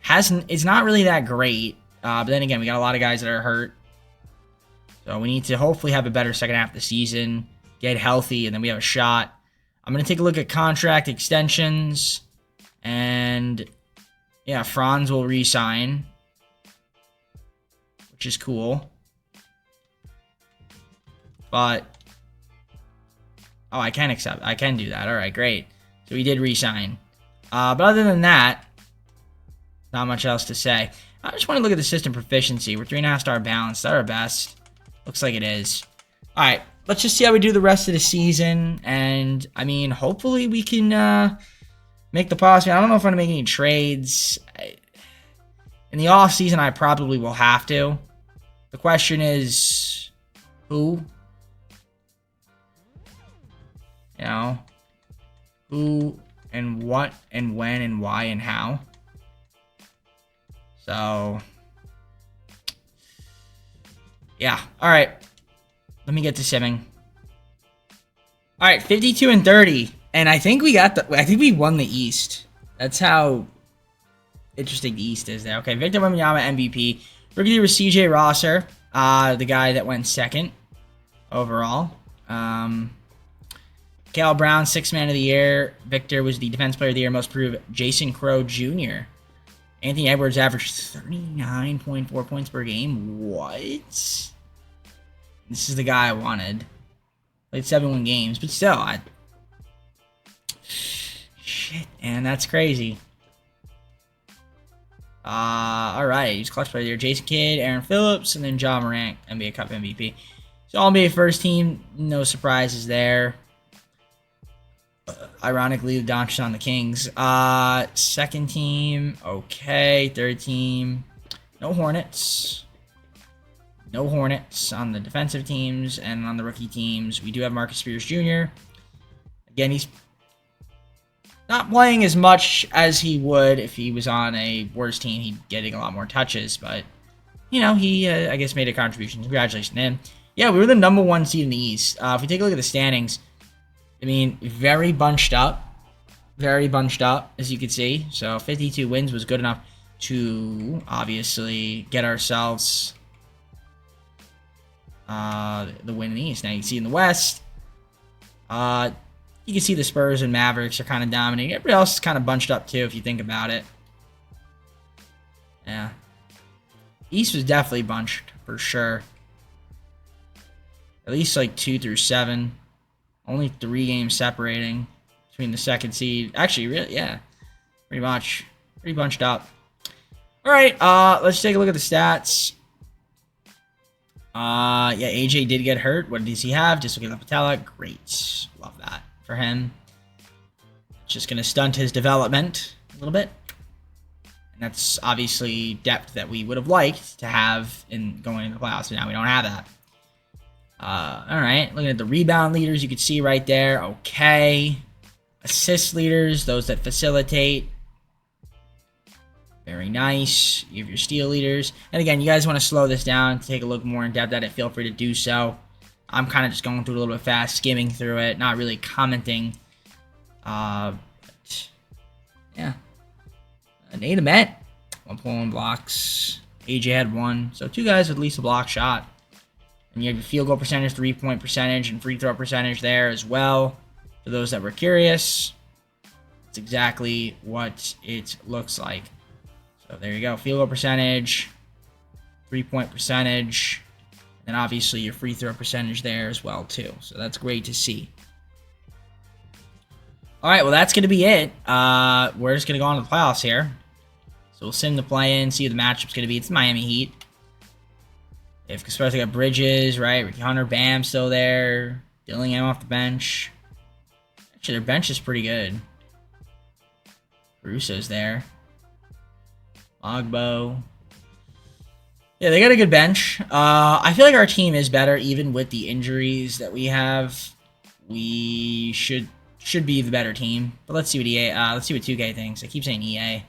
[SPEAKER 1] it's not really that great. But then again, we got a lot of guys that are hurt. So we need to hopefully have a better second half of the season, get healthy, and then we have a shot. I'm going to take a look at contract extensions. And yeah, Franz will re-sign, which is cool. But oh, I can do that. All right, great. So he did re-sign. But other than that, not much else to say. I just want to look at the system proficiency. We're 3.5 star balanced. Is that our best? Looks like it is. All right, let's just see how we do the rest of the season. And, I mean, hopefully we can make the playoffs. I don't know if I'm going to make any trades. In the offseason, I probably will have to. The question is, who? You know, who and what and when and why and how. So, yeah. All right. Let me get to simming. All right, 52 and 30, and I think we won the East. That's how interesting the East is there. Okay, Victor Wembanyama MVP. Rookie was CJ Rosser, the guy that went second overall. Cal Brown, 6th man of the year. Victor was the defense player of the year, most improved. Jason Crow Jr. Anthony Edwards averaged 39.4 points per game. What? This is the guy I wanted. Played 71 games, but still, shit, man, that's crazy. Alright, he's clutch player of the year. Jason Kidd, Aaron Phillips, and then John Morant, NBA Cup MVP. So All-NBA first team, no surprises there. Ironically, Doncic on the Kings. Second team, okay. Third team, no Hornets. No Hornets on the defensive teams, and on the rookie teams, we do have Marcus Spears Jr. Again, he's not playing as much as he would if he was on a worse team. He'd getting a lot more touches, but, you know, he, I guess, made a contribution. Congratulations to him. Yeah, we were the number 1 seed in the East. If we take a look at the standings, I mean, very bunched up, as you can see. So 52 wins was good enough to, obviously, get ourselves the win in the East. Now you can see in the West, you can see the Spurs and Mavericks are kind of dominating. Everybody else is kind of bunched up too, if you think about it. Yeah. East was definitely bunched, for sure. At least like 2 through 7. Only 3 games separating between the second seed. Actually, really, yeah. Pretty much. Pretty bunched up. Alright, let's take a look at the stats. Yeah, AJ did get hurt. What does he have? Dislocated patella. Great. Love that for him. Just going to stunt his development a little bit. And that's obviously depth that we would have liked to have in going into the playoffs, but now we don't have that. Alright, looking at the rebound leaders, you can see right there. Okay. Assist leaders, those that facilitate. Very nice. You have your steal leaders. And again, you guys want to slow this down, take a look more in depth at it, feel free to do so. I'm kind of just going through it a little bit fast, skimming through it, not really commenting. Yeah. Nate Met, 1.1 blocks. AJ had 1. So 2 guys with at least a block shot. And you have your field goal percentage, 3-point percentage, and free throw percentage there as well. For those that were curious, that's exactly what it looks like. So there you go. Field goal percentage, 3-point percentage, and obviously your free throw percentage there as well too. So that's great to see. All right, well that's going to be it. We're just going to go on to the playoffs here. So we'll sim the play-in, see who the matchup's going to be. It's Miami Heat. Especially got Bridges, right? Ricky Hunter, Bam still there. Dillingham off the bench. Actually, their bench is pretty good. Russo's there. Ogbo. Yeah, they got a good bench. I feel like our team is better, even with the injuries that we have. We should be the better team. But let's see what let's see what 2K thinks. I keep saying EA.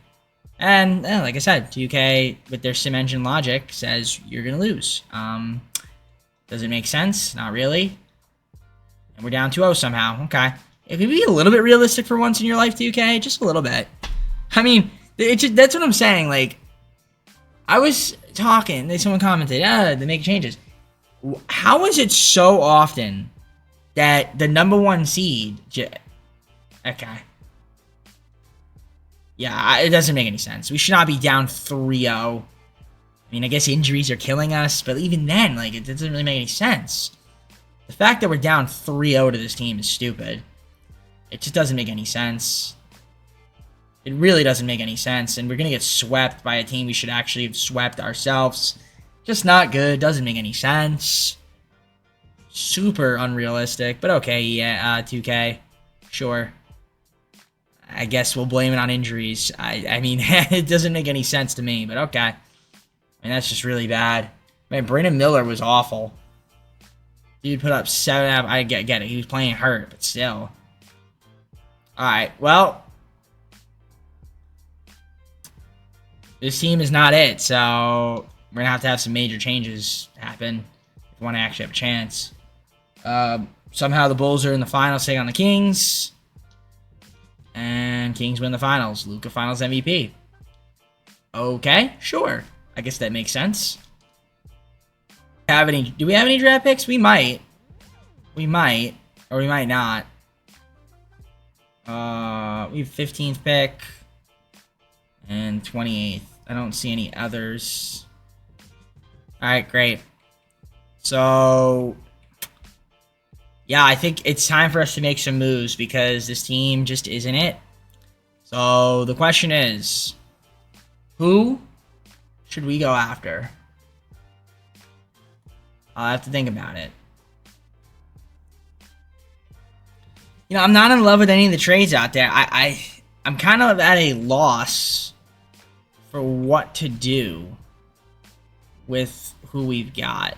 [SPEAKER 1] And like I said, 2K with their sim engine logic says you're gonna lose. Does it make sense? Not really. And we're down 2-0 somehow. Okay. It could be a little bit realistic for once in your life, 2K. Just a little bit. I mean, that's what I'm saying. Like, I was talking. Someone commented, they make changes. How is it so often that the number 1 seed... Okay. Yeah, it doesn't make any sense. We should not be down 3-0. I mean, I guess injuries are killing us, but even then, like, it doesn't really make any sense. The fact that we're down 3-0 to this team is stupid. It just doesn't make any sense. It really doesn't make any sense, and we're going to get swept by a team we should actually have swept ourselves. Just not good. Doesn't make any sense. super unrealistic, but okay, yeah, 2K, sure. I guess we'll blame it on injuries. I mean, it doesn't make any sense to me, but okay. I mean, that's just really bad. Man, Brandon Miller was awful. Dude put up 7. I get it. He was playing hurt, but still. Alright, well. This team is not it, so we're going to have some major changes happen if we want to actually have a chance. Somehow the Bulls are in the finals taking on the Kings. And Kings win the finals. Luka finals MVP. Okay, sure. I guess that makes sense. Do we have any draft picks? We might. We might. Or we might not. We have 15th pick. And 28th. I don't see any others. Alright, great. So, yeah, I think it's time for us to make some moves because this team just isn't it. So, the question is, who should we go after? I'll have to think about it. You know, I'm not in love with any of the trades out there. I'm kind of at a loss for what to do with who we've got.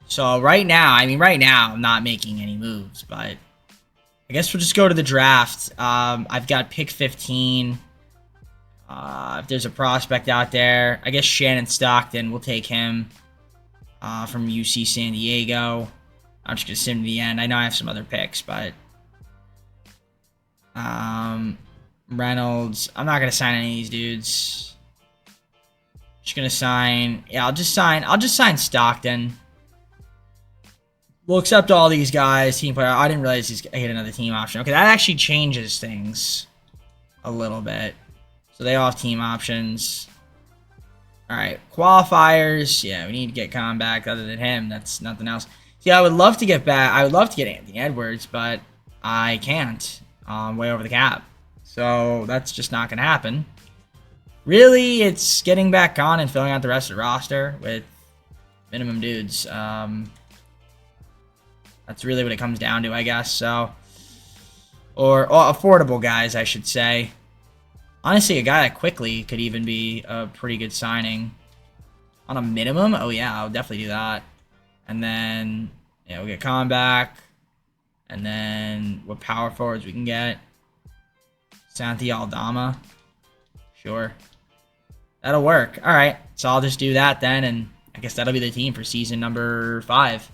[SPEAKER 1] So right now, I'm not making any moves, but I guess we'll just go to the draft. I've got pick 15. If there's a prospect out there, I guess Shannon Stockton, we'll take him from UC San Diego. I'm just going to sim to the end. I know I have some other picks, but Reynolds, I'm not going to sign any of these dudes. Just going to sign, yeah, I'll just sign Stockton. We'll accept all these guys. Team player. I didn't realize he had another team option. Okay, that actually changes things a little bit. So they all have team options. Alright, qualifiers. Yeah, we need to get Con back. Other than him, that's nothing else. Yeah, I would love to get back. I would love to get Anthony Edwards, but I can't. Way over the cap. So that's just not going to happen. Really, it's getting back on and filling out the rest of the roster with minimum dudes. That's really what it comes down to, I guess. So, or affordable guys, I should say. Honestly, a guy that quickly could even be a pretty good signing. On a minimum? Oh, yeah, I'll definitely do that. And then, yeah, we'll get Con back. And then, what power forwards we can get? Santi Aldama. Sure. That'll work. All right. So I'll just do that then. And I guess that'll be the team for season number 5.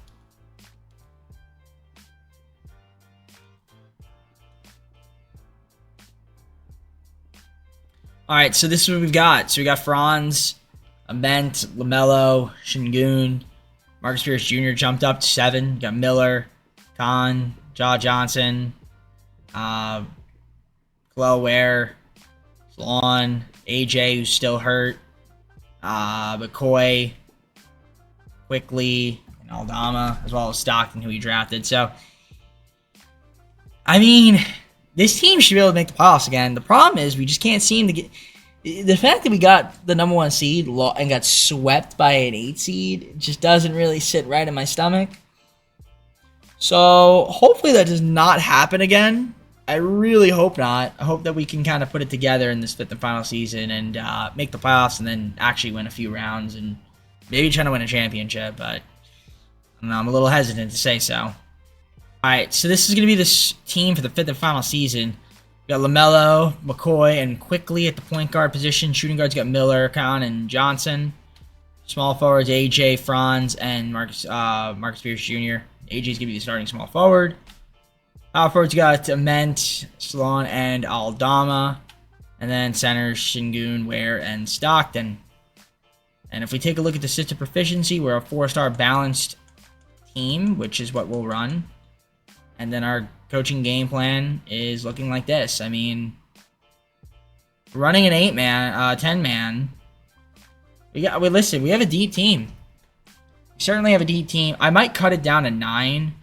[SPEAKER 1] All right, so this is what we've got. So we got Franz, Ament, LaMelo, Şengün, Marcus Pierce Jr. jumped up to 7. We got Miller, Khan, Jaw Johnson, Chloe Ware, Sloan, AJ, who's still hurt, McCoy, Quickly, and Aldama, as well as Stockton, who he drafted. So, I mean, this team should be able to make the playoffs again. The problem is we just can't seem to get... The fact that we got the number 1 seed and got swept by an 8 seed just doesn't really sit right in my stomach. So, hopefully that does not happen again. I really hope not. I hope that we can kind of put it together in this 5th and final season and make the playoffs and then actually win a few rounds and maybe try to win a championship, but I don't know, I'm a little hesitant to say so. Alright, so this is going to be this team for the 5th and final season. We got LaMelo, McCoy, and Quickly at the point guard position. Shooting guards got Miller, Khan, and Johnson. Small forwards, AJ, Franz, and Marcus Pierce Jr. AJ's going to be the starting small forward. Power forwards got Ament, Sloan, and Aldama. And then centers, Şengün, Ware, and Stockton. And if we take a look at the system proficiency, we're a 4-star balanced team, which is what we'll run. And then our coaching game plan is looking like this. I mean, running an 8-man, 10-man. Listen, we have a deep team. We certainly have a deep team. I might cut it down to 9.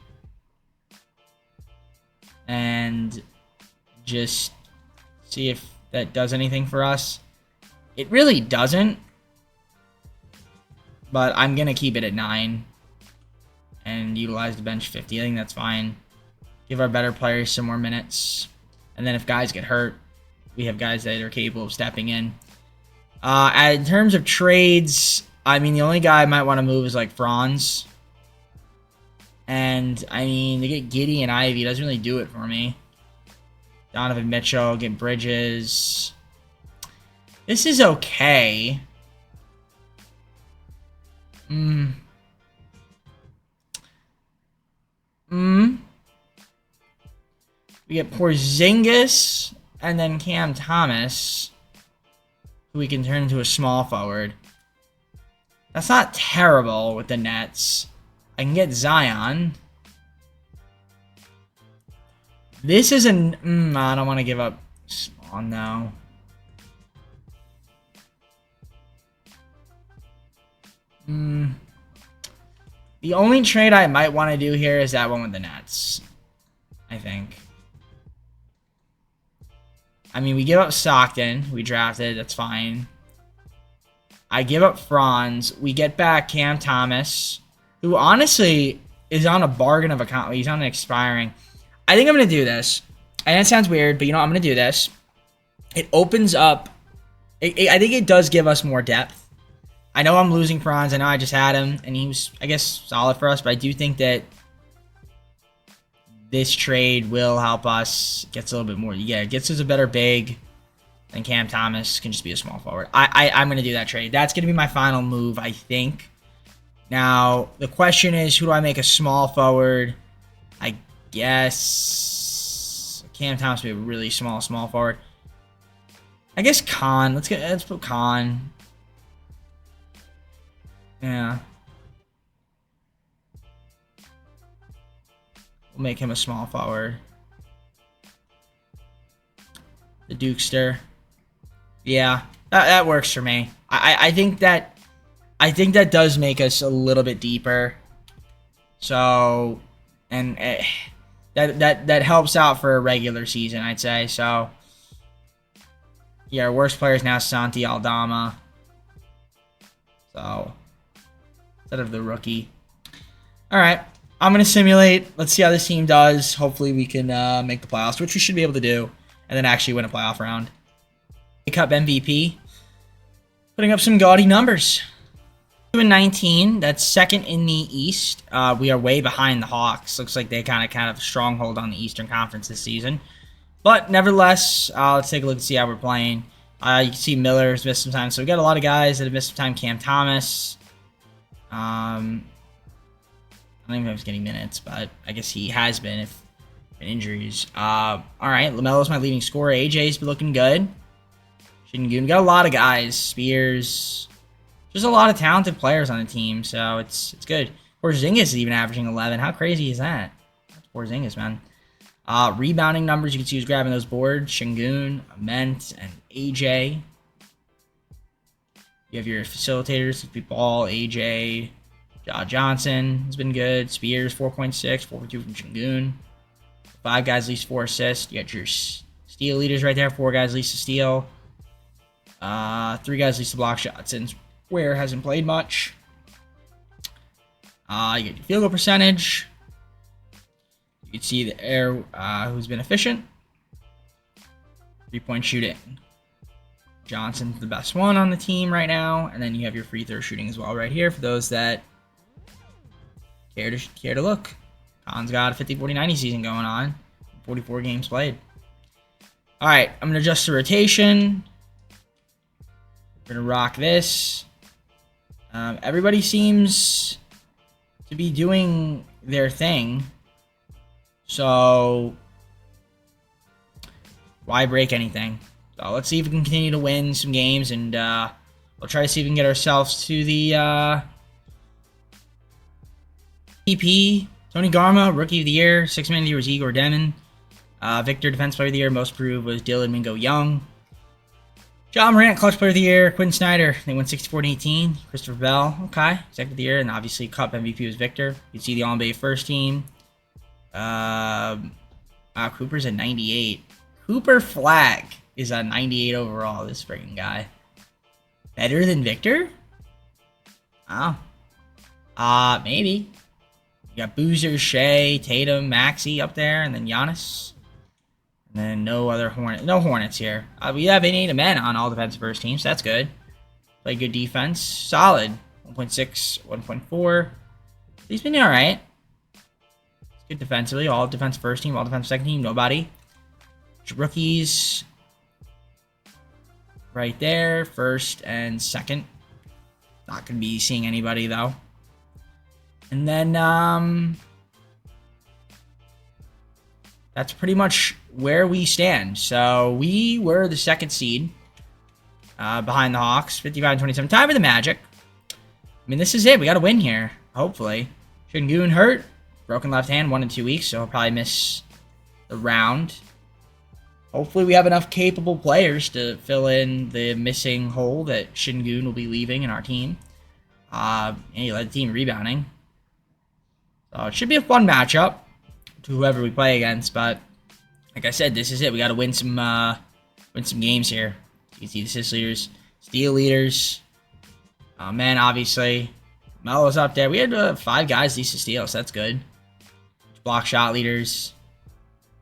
[SPEAKER 1] And just see if that does anything for us. It really doesn't. But I'm going to keep it at 9. and utilize the bench 50. I think that's fine. Give our better players some more minutes. And then if guys get hurt, we have guys that are capable of stepping in. In terms of trades, I mean, the only guy I might want to move is like Franz. And, I mean, to get Giddey and Ivy doesn't really do it for me. Donovan Mitchell, get Bridges. This is okay. We get Porzingis and then Cam Thomas, who we can turn into a small forward. That's not terrible with the Nets. I can get Zion. This is an... I don't want to give up small now. The only trade I might want to do here is that one with the Nets, I think. I mean, we give up Stockton. We drafted. That's fine. I give up Franz. We get back Cam Thomas, who honestly is on a bargain of a contract. He's on an expiring. I think I'm going to do this. And it sounds weird, but you know, I'm going to do this. It opens up. I think it does give us more depth. I know I'm losing Franz. I know I just had him, and he was, I guess, solid for us. But I do think that this trade will help us. Gets a little bit more. Yeah, it gets us a better big. And Cam Thomas can just be a small forward. I'm going to do that trade. That's going to be my final move, I think. Now, the question is, who do I make a small forward? I guess Cam Thomas would be a really small forward. I guess Khan. Let's put Khan. Yeah. We'll make him a small forward. The Dukester. Yeah, that works for me. I think that does make us a little bit deeper. So, and that helps out for a regular season, I'd say. So, yeah, our worst player is now Santi Aldama. So, instead of the rookie. All right, I'm gonna simulate. Let's see how this team does. Hopefully, we can make the playoffs, which we should be able to do, and then actually win a playoff round. Cup MVP, putting up some gaudy numbers. 2-19, that's second in the East. We are way behind the Hawks. Looks like they kind of stronghold on the Eastern Conference this season. But nevertheless, let's take a look and see how we're playing. You can see Miller's missed some time. So we got a lot of guys that have missed some time. Cam Thomas. I don't even know if he's getting minutes, but I guess he has been if injuries. All right, LaMelo's my leading scorer. AJ's been looking good. We got a lot of guys. Spears. Just a lot of talented players on the team, so it's good. Porzingis is even averaging 11. How crazy is that? That's Porzingis, man. Rebounding numbers, you can see who's grabbing those boards. Şengün, Ament, and AJ. You have your facilitators, Ball, AJ, Johnson has been good. Spears, 4.6, 4.2 from Şengün. 5 guys, at least 4 assists. You got your steal leaders right there. 4 guys, at least to steal. 3 guys, at least to block shots. And Ware hasn't played much. You get your field goal percentage. You can see the air who's been efficient. 3-point shooting. Johnson's the best one on the team right now. And then you have your free throw shooting as well right here for those that care to look. Khan's got a 50, 40, 90 season going on. 44 games played. All right, I'm going to adjust the rotation. We're going to rock this. Everybody seems to be doing their thing. So, why break anything? So, let's see if we can continue to win some games. And we'll try to see if we can get ourselves to the PP. Tony Garma, Rookie of the Year. 6 Man of the Year was Igor Denin. Victor, Defense Player of the Year. Most Improved was Dylan Mingo Young. John Morant, Clutch Player of the Year. Quinn Snyder, they went 64-18. Christopher Bell, okay. Executive of the Year. And obviously, Cup MVP was Victor. You can see the All-NBA first team. Cooper's at 98. Cooper Flag is a 98 overall, this freaking guy. Better than Victor? Oh. Maybe. You got Boozer, Shea, Tatum, Maxey up there, and then Giannis. And then no other no Hornets here. We have 8 men on all defensive first teams. So that's good. Play good defense. Solid. 1.6, 1.4. He's been all right. It's good defensively. All defense first team, all defense second team. Nobody. Rookies. Right there. First and second. Not going to be seeing anybody, though. And then, that's pretty much where we stand. So, we were the second seed behind the Hawks. 55-27. Time for the Magic. I mean, this is it. We got to win here, hopefully. Şengün hurt. Broken left hand, 1 in 2 weeks, so he'll probably miss the round. Hopefully, we have enough capable players to fill in the missing hole that Şengün will be leaving in our team. And he led the team rebounding. So, it should be a fun matchup to whoever we play against, but like I said, this is it. We got to win some games here. You can see the assist leaders, steal leaders. Man, obviously, Melo's up there. We had 5 guys decent steals, so that's good. Block shot leaders.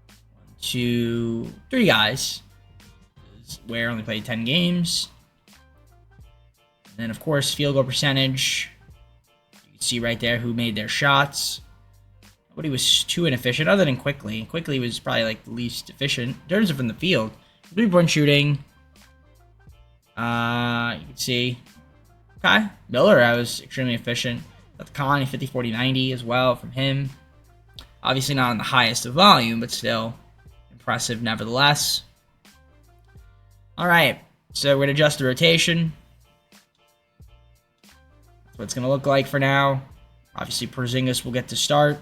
[SPEAKER 1] 1, 2, 3 guys. Ware only played 10 games. And then, of course, field goal percentage. You can see right there who made their shots. Nobody was too inefficient, other than Quickly. Quickly was probably like the least efficient in terms of from the field. 3-point shooting. You can see. Okay. Miller, I was extremely efficient. Got the Connie 50, 40, 90 as well from him. Obviously not on the highest of volume, but still impressive nevertheless. All right. So we're going to adjust the rotation. That's what it's going to look like for now. Obviously, Porzingis will get to start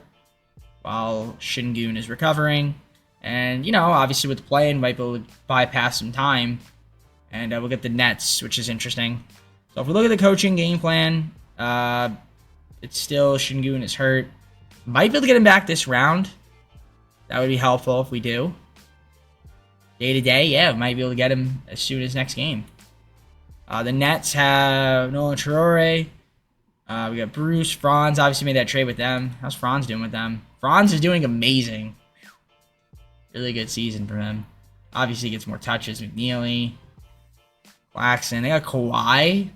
[SPEAKER 1] while Şengün is recovering. And, you know, obviously with the play-in, might be able to bypass some time. And we'll get the Nets, which is interesting. So if we look at the coaching game plan, it's still Şengün is hurt. Might be able to get him back this round. That would be helpful if we do. Day-to-day, yeah, might be able to get him as soon as next game. The Nets have Nolan Traore. We got Bruce. Franz obviously made that trade with them. How's Franz doing with them? Franz is doing amazing. Really good season for him. Obviously gets more touches. McNeely. Claxton. They got Kawhi.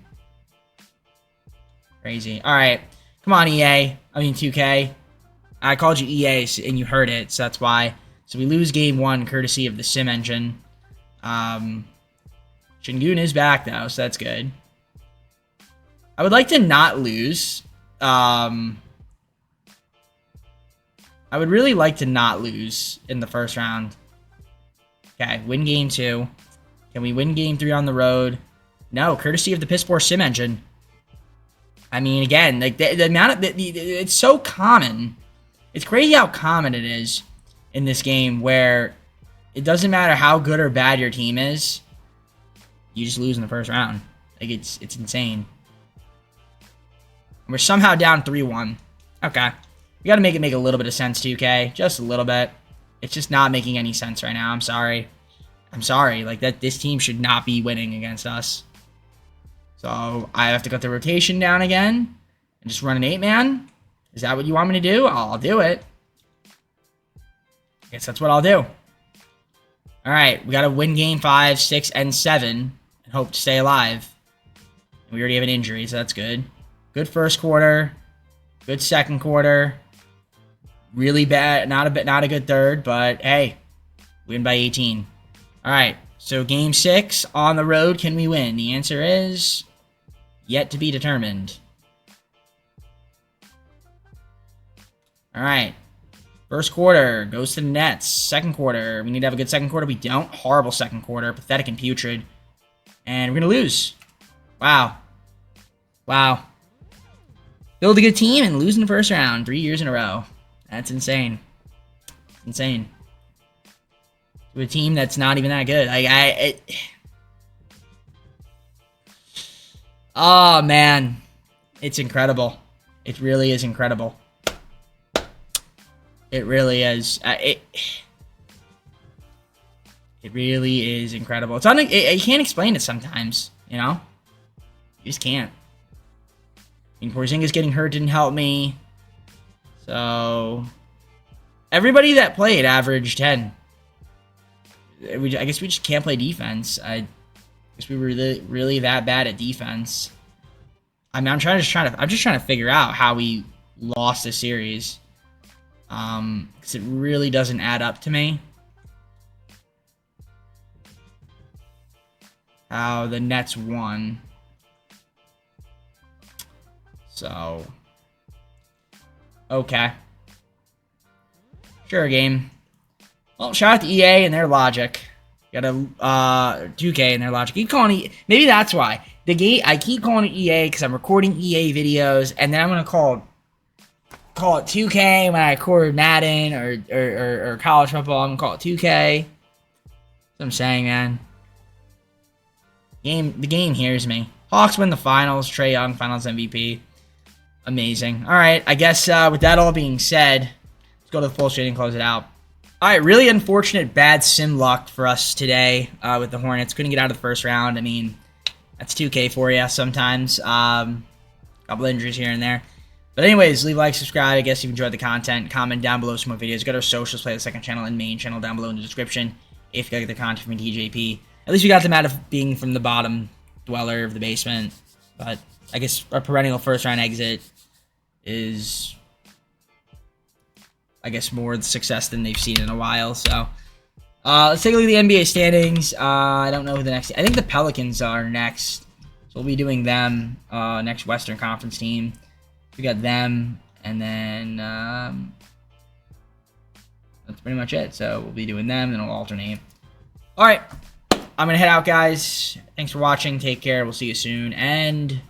[SPEAKER 1] Crazy. All right. Come on, EA. I mean, 2K. I called you EA, and you heard it, so that's why. So we lose game 1, courtesy of the sim engine. Şengün is back, though, so that's good. I would like to not lose. I would really like to not lose in the first round. Okay, win game 2. Can we win game 3 on the road? No, courtesy of the piss poor sim engine. I mean, again, like the amount of it's so common. It's crazy how common it is in this game where it doesn't matter how good or bad your team is, you just lose in the first round. Like it's insane. We're somehow down 3-1. Okay. We got to make it make a little bit of sense, 2K. Just a little bit. It's just not making any sense right now. I'm sorry. I'm sorry. Like, this team should not be winning against us. So, I have to cut the rotation down again and just run an 8-man. Is that what you want me to do? I'll do it. I guess that's what I'll do. All right. We got to win game 5, 6, and 7 and hope to stay alive. We already have an injury, so that's good. Good first quarter. Good second quarter. Really bad. Not a good third, but hey, win by 18. All right. So game 6 on the road. Can we win? The answer is yet to be determined. All right. First quarter goes to the Nets. Second quarter. We need to have a good second quarter. We don't. Horrible second quarter. Pathetic and putrid. And we're going to lose. Wow. Wow. Build a good team and lose in the first round 3 years in a row. That's insane. It's insane. To a team that's not even that good. Oh, man. It's incredible. It really is incredible. It really is. It really is incredible. It's you can't explain it sometimes, you know? You just can't. I mean, Porzingis getting hurt didn't help me. So everybody that played averaged 10. I guess we just can't play defense. I guess we were really that bad at defense. I mean, I'm just trying to figure out how we lost the series. Because it really doesn't add up to me. How the Nets won. So, okay. Sure, game. Well, shout out to EA and their logic. Got a 2K and their logic. Keep calling it, maybe that's why the game. I keep calling it EA because I'm recording EA videos, and then I'm gonna call it 2K when I record Madden or college football. I'm gonna call it 2K. That's what I'm saying, man. The game hears me. Hawks win the finals. Trae Young, Finals MVP. Amazing. All right, I guess with that all being said, let's go to the full screen and close it out. All right, really unfortunate bad sim luck for us today with the Hornets. Couldn't get out of the first round. I mean, that's 2K for you sometimes. Couple injuries here and there. But anyways, leave a like, subscribe. I guess if you enjoyed the content. Comment down below some more videos. Go to our socials, play the second channel and main channel down below in the description. If you got the content from TJP. At least we got them out of being from the bottom dweller of the basement. But I guess our perennial first round exit is, I guess, more success than they've seen in a while. So let's take a look at the NBA standings. I don't know who the next. I think the Pelicans are next. So we'll be doing them next Western Conference team. We got them, and then that's pretty much it. So we'll be doing them, and we'll alternate. All right, I'm gonna head out, guys. Thanks for watching. Take care. We'll see you soon, and